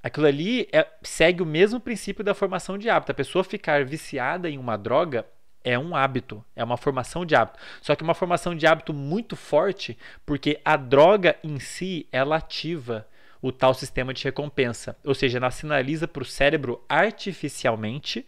Aquilo ali segue o mesmo princípio da formação de hábito. A pessoa ficar viciada em uma droga é um hábito, é uma formação de hábito. Só que uma formação de hábito muito forte, porque a droga em si, ela ativa o tal sistema de recompensa. Ou seja, ela sinaliza para o cérebro artificialmente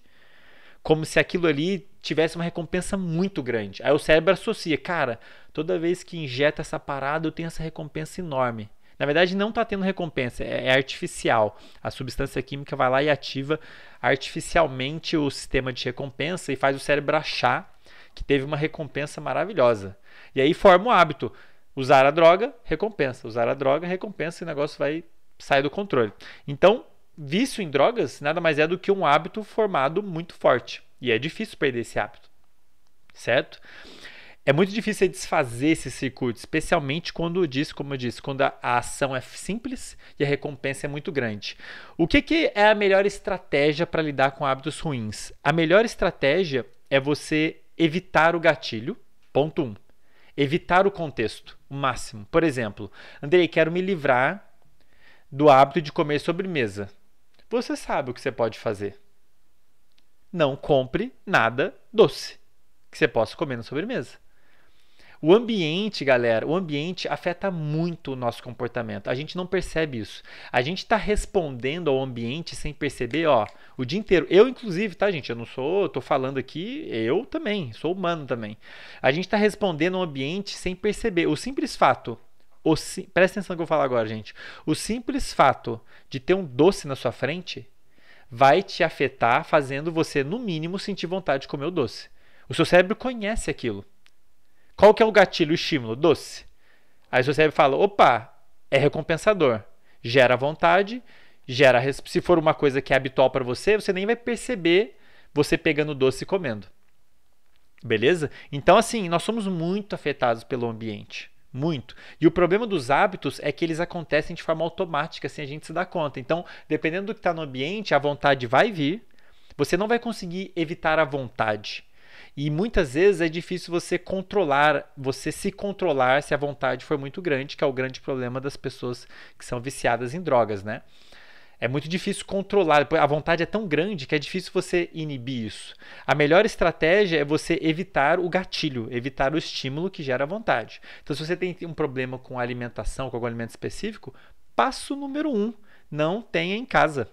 como se aquilo ali tivesse uma recompensa muito grande. Aí o cérebro associa, cara, toda vez que injeta essa parada eu tenho essa recompensa enorme. Na verdade não está tendo recompensa, é artificial. A substância química vai lá e ativa artificialmente o sistema de recompensa e faz o cérebro achar que teve uma recompensa maravilhosa. E aí forma o hábito. Usar a droga, recompensa. Usar a droga, recompensa, e o negócio vai sair do controle. Então, vício em drogas nada mais é do que um hábito formado muito forte. E é difícil perder esse hábito. Certo? É muito difícil desfazer esse circuito, especialmente quando como eu disse, quando a ação é simples e a recompensa é muito grande. O que é a melhor estratégia para lidar com hábitos ruins? A melhor estratégia é você evitar o gatilho, ponto 1. Evitar o contexto, o máximo. Por exemplo, Andrei, quero me livrar do hábito de comer sobremesa. Você sabe o que você pode fazer. Não compre nada doce que você possa comer na sobremesa. O ambiente, galera, o ambiente afeta muito o nosso comportamento. A gente não percebe isso. A gente está respondendo ao ambiente sem perceber, o dia inteiro. Eu, inclusive, tá, gente? Eu não sou, tô falando aqui, eu também, sou humano também. A gente está respondendo ao ambiente sem perceber. O simples fato, presta atenção no que eu vou falar agora, gente. O simples fato de ter um doce na sua frente vai te afetar, fazendo você, no mínimo, sentir vontade de comer o doce. O seu cérebro conhece aquilo. Qual que é o gatilho, o estímulo? Doce. Aí o seu cérebro fala, opa, é recompensador. Gera vontade, se for uma coisa que é habitual para você, você nem vai perceber você pegando doce e comendo. Beleza? Então, assim, nós somos muito afetados pelo ambiente. Muito. E o problema dos hábitos é que eles acontecem de forma automática, sem a gente se dar conta. Então, dependendo do que está no ambiente, a vontade vai vir. Você não vai conseguir evitar a vontade. E muitas vezes é difícil você se controlar se a vontade for muito grande, que é o grande problema das pessoas que são viciadas em drogas, né? É muito difícil controlar, a vontade é tão grande que é difícil você inibir isso. A melhor estratégia é você evitar o gatilho, evitar o estímulo que gera a vontade. Então, se você tem um problema com alimentação, com algum alimento específico, passo número 1, não tenha em casa.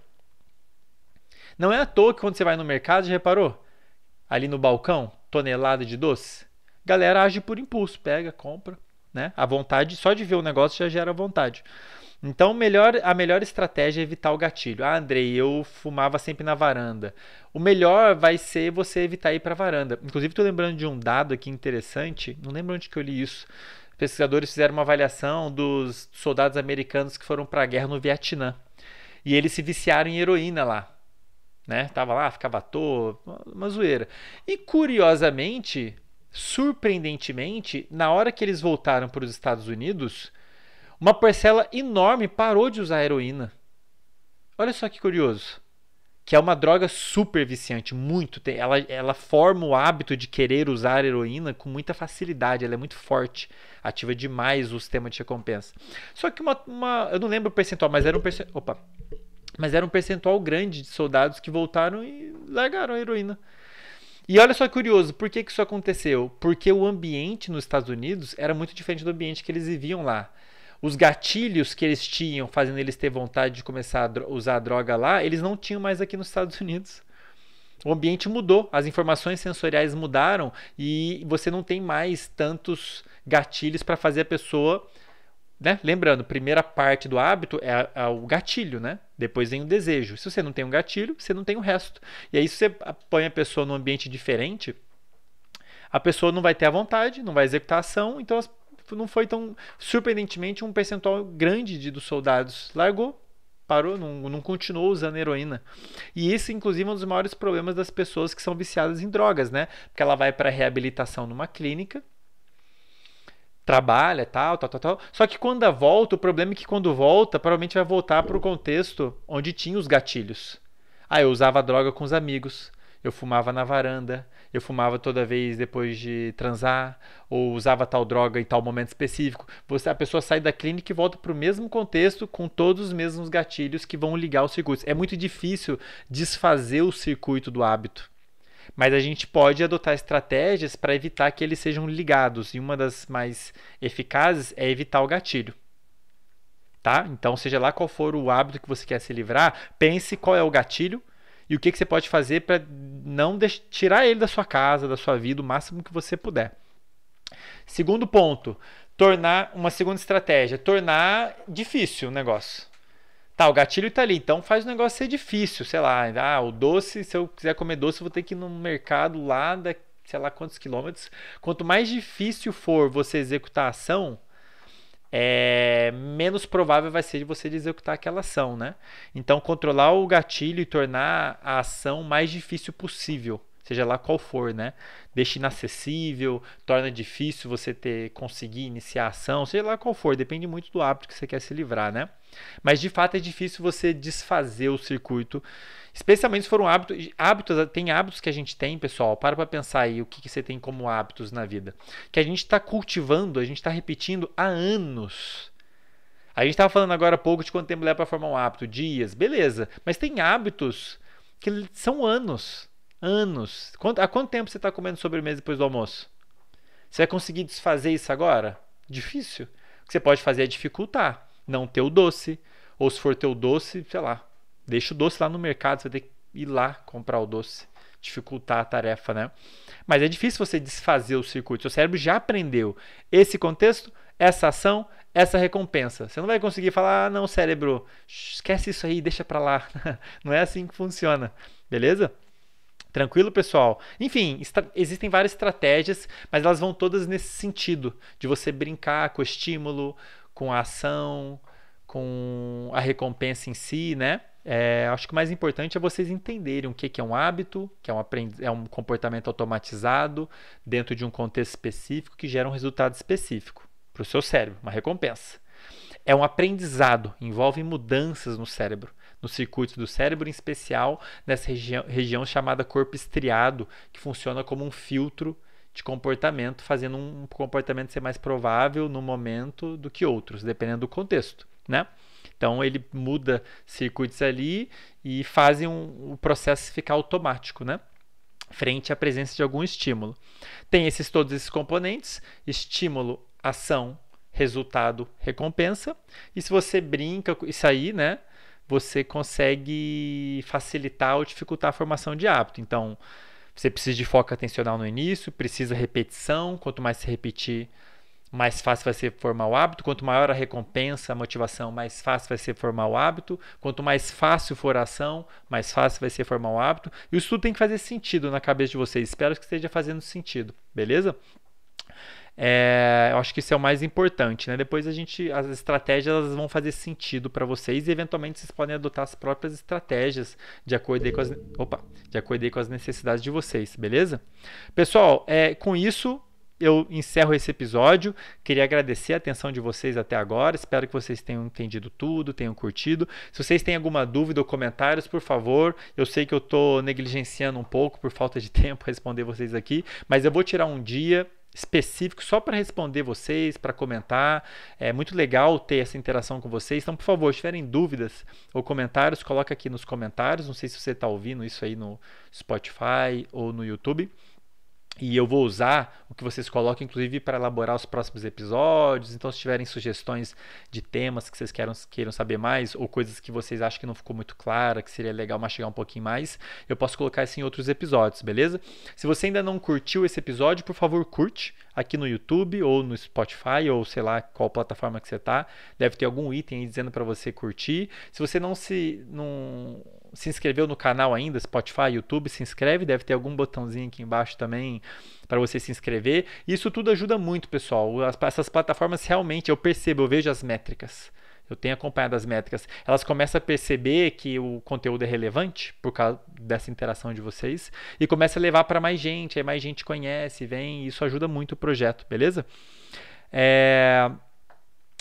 Não é à toa que quando você vai no mercado, já reparou? Ali no balcão, tonelada de doce, galera age por impulso, pega, compra, né? A vontade, só de ver o negócio já gera vontade. Então, a melhor estratégia é evitar o gatilho. Ah, Andrei, eu fumava sempre na varanda. O melhor vai ser você evitar ir para a varanda. Inclusive, estou lembrando de um dado aqui interessante, não lembro onde que eu li isso. Pesquisadores fizeram uma avaliação dos soldados americanos que foram para a guerra no Vietnã. E eles se viciaram em heroína lá. né? Tava lá, ficava à toa, uma zoeira. E curiosamente, surpreendentemente, na hora que eles voltaram para os Estados Unidos, uma parcela enorme parou de usar heroína. Olha só que curioso. Que é uma droga super viciante, muito. Ela forma o hábito de querer usar heroína com muita facilidade, ela é muito forte, ativa demais o sistema de recompensa. Só que eu não lembro o percentual, mas era um percentual grande de soldados que voltaram e largaram a heroína. E olha só que curioso, por que isso aconteceu? Porque o ambiente nos Estados Unidos era muito diferente do ambiente que eles viviam lá. Os gatilhos que eles tinham, fazendo eles ter vontade de começar a usar a droga lá, eles não tinham mais aqui nos Estados Unidos. O ambiente mudou, as informações sensoriais mudaram e você não tem mais tantos gatilhos para fazer a pessoa, né? Lembrando, primeira parte do hábito é o gatilho, né? Depois vem o desejo. Se você não tem um gatilho, você não tem o resto. E aí, se você põe a pessoa num ambiente diferente, a pessoa não vai ter a vontade, não vai executar a ação, então não foi tão. Surpreendentemente, um percentual grande dos soldados largou, parou, não continuou usando heroína. E esse, inclusive, é um dos maiores problemas das pessoas que são viciadas em drogas, né? Porque ela vai para reabilitação numa clínica, trabalha, tal. Só que quando volta, o problema é que quando volta, provavelmente vai voltar para o contexto onde tinha os gatilhos. Eu usava droga com os amigos, eu fumava na varanda, eu fumava toda vez depois de transar, ou usava tal droga em tal momento específico. A pessoa sai da clínica e volta para o mesmo contexto com todos os mesmos gatilhos que vão ligar os circuitos. É muito difícil desfazer o circuito do hábito. Mas a gente pode adotar estratégias para evitar que eles sejam ligados. E uma das mais eficazes é evitar o gatilho. Tá? Então, seja lá qual for o hábito que você quer se livrar, pense qual é o gatilho e o que você pode fazer para não tirar ele da sua casa, da sua vida, o máximo que você puder. Segundo ponto, uma segunda estratégia, tornar difícil o negócio. Tá, o gatilho está ali, então faz o negócio ser difícil, sei lá, o doce, se eu quiser comer doce, eu vou ter que ir no mercado lá, sei lá quantos quilômetros. Quanto mais difícil for você executar a ação, menos provável vai ser de você executar aquela ação, né? Então, controlar o gatilho e tornar a ação mais difícil possível, seja lá qual for, né? Deixa inacessível, torna difícil você conseguir iniciar a ação, seja lá qual for, depende muito do hábito que você quer se livrar, né? Mas de fato é difícil você desfazer o circuito, especialmente se for um hábito. Tem hábitos que a gente tem, pessoal, para pensar aí o que você tem como hábitos na vida, que a gente está cultivando, a gente está repetindo há anos. A gente estava falando agora há pouco de quanto tempo leva para formar um hábito, dias, beleza, mas tem hábitos que são anos. Há quanto tempo você está comendo sobremesa depois do almoço? Você vai conseguir desfazer isso agora? Difícil. O que você pode fazer é dificultar. Não ter o doce. Ou se for ter o doce, sei lá, deixa o doce lá no mercado, você vai ter que ir lá comprar o doce. Dificultar a tarefa, né? Mas é difícil você desfazer o circuito. Seu cérebro já aprendeu esse contexto, essa ação, essa recompensa. Você não vai conseguir falar, não, cérebro, esquece isso aí, deixa pra lá. Não é assim que funciona, beleza? Tranquilo, pessoal? Enfim, existem várias estratégias, mas elas vão todas nesse sentido, de você brincar com o estímulo, com a ação, com a recompensa em si, né? Acho que o mais importante é vocês entenderem o que é um hábito, que é um comportamento automatizado dentro de um contexto específico que gera um resultado específico para o seu cérebro, uma recompensa. É um aprendizado, envolve mudanças no cérebro, no circuito do cérebro, em especial nessa região chamada corpo estriado, que funciona como um filtro de comportamento, fazendo um comportamento ser mais provável no momento do que outros, dependendo do contexto, né? Então ele muda circuitos ali e fazem o processo ficar automático, né? Frente à presença de algum estímulo. Tem todos esses componentes: estímulo, ação, resultado, recompensa. E se você brinca com isso aí, né, você consegue facilitar ou dificultar a formação de hábito. Então, você precisa de foco atencional no início, precisa repetição. Quanto mais se repetir, mais fácil vai ser formar o hábito. Quanto maior a recompensa, a motivação, mais fácil vai ser formar o hábito. Quanto mais fácil for a ação, mais fácil vai ser formar o hábito. E isso tudo tem que fazer sentido na cabeça de vocês. Espero que esteja fazendo sentido, beleza? Eu acho que isso é o mais importante, né? Depois as estratégias elas vão fazer sentido para vocês e eventualmente vocês podem adotar as próprias estratégias de acordo aí de acordo aí com as necessidades de vocês, beleza? Pessoal, com isso eu encerro esse episódio. Queria agradecer a atenção de vocês até agora. Espero que vocês tenham entendido tudo, tenham curtido. Se vocês têm alguma dúvida ou comentários, por favor, eu sei que eu estou negligenciando um pouco por falta de tempo responder vocês aqui, mas eu vou tirar um dia específico só para responder vocês, para comentar. É muito legal ter essa interação com vocês. Então, por favor, se tiverem dúvidas ou comentários, coloca aqui nos comentários. Não sei se você está ouvindo isso aí no Spotify ou no YouTube. E eu vou usar o que vocês colocam, inclusive, para elaborar os próximos episódios. Então, se tiverem sugestões de temas que vocês queiram saber mais, ou coisas que vocês acham que não ficou muito clara, que seria legal mastigar um pouquinho mais, eu posso colocar isso em outros episódios, beleza? Se você ainda não curtiu esse episódio, por favor, curte aqui no YouTube, ou no Spotify, ou sei lá qual plataforma que você está. Deve ter algum item aí dizendo para você curtir. Se você não se inscreveu no canal ainda, Spotify, YouTube, se inscreve, deve ter algum botãozinho aqui embaixo também para você se inscrever. Isso tudo ajuda muito, pessoal. Essas plataformas realmente, eu vejo as métricas. Eu tenho acompanhado as métricas. Elas começam a perceber que o conteúdo é relevante por causa dessa interação de vocês e começa a levar para mais gente, aí mais gente conhece, vem, e isso ajuda muito o projeto, beleza?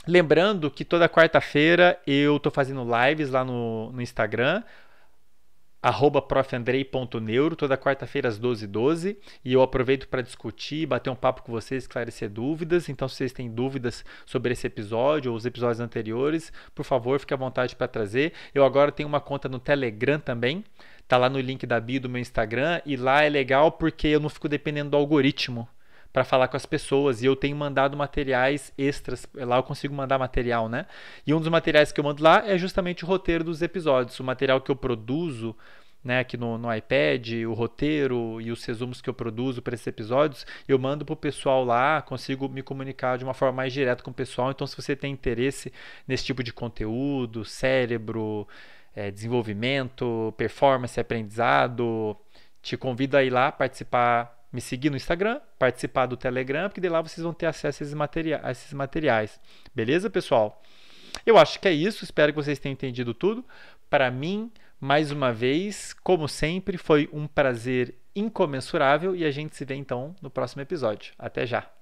Lembrando que toda quarta-feira eu estou fazendo lives lá no Instagram, @profandrei.neuro, toda quarta-feira às 12h12, e eu aproveito para discutir, bater um papo com vocês, esclarecer dúvidas. Então, se vocês têm dúvidas sobre esse episódio ou os episódios anteriores, por favor, fique à vontade para trazer. Eu agora tenho uma conta no Telegram também, tá lá no link da bio do meu Instagram, e lá é legal porque eu não fico dependendo do algoritmo para falar com as pessoas, e eu tenho mandado materiais extras, lá eu consigo mandar material, né? E um dos materiais que eu mando lá é justamente o roteiro dos episódios, o material que eu produzo, né, aqui no iPad, o roteiro e os resumos que eu produzo para esses episódios, eu mando para o pessoal lá, consigo me comunicar de uma forma mais direta com o pessoal. Então, se você tem interesse nesse tipo de conteúdo, cérebro, desenvolvimento, performance, aprendizado, te convido a ir lá participar, me seguir no Instagram, participar do Telegram, porque de lá vocês vão ter acesso a esses materiais. Beleza, pessoal? Eu acho que é isso, espero que vocês tenham entendido tudo. Para mim, mais uma vez, como sempre, foi um prazer incomensurável e a gente se vê então no próximo episódio. Até já!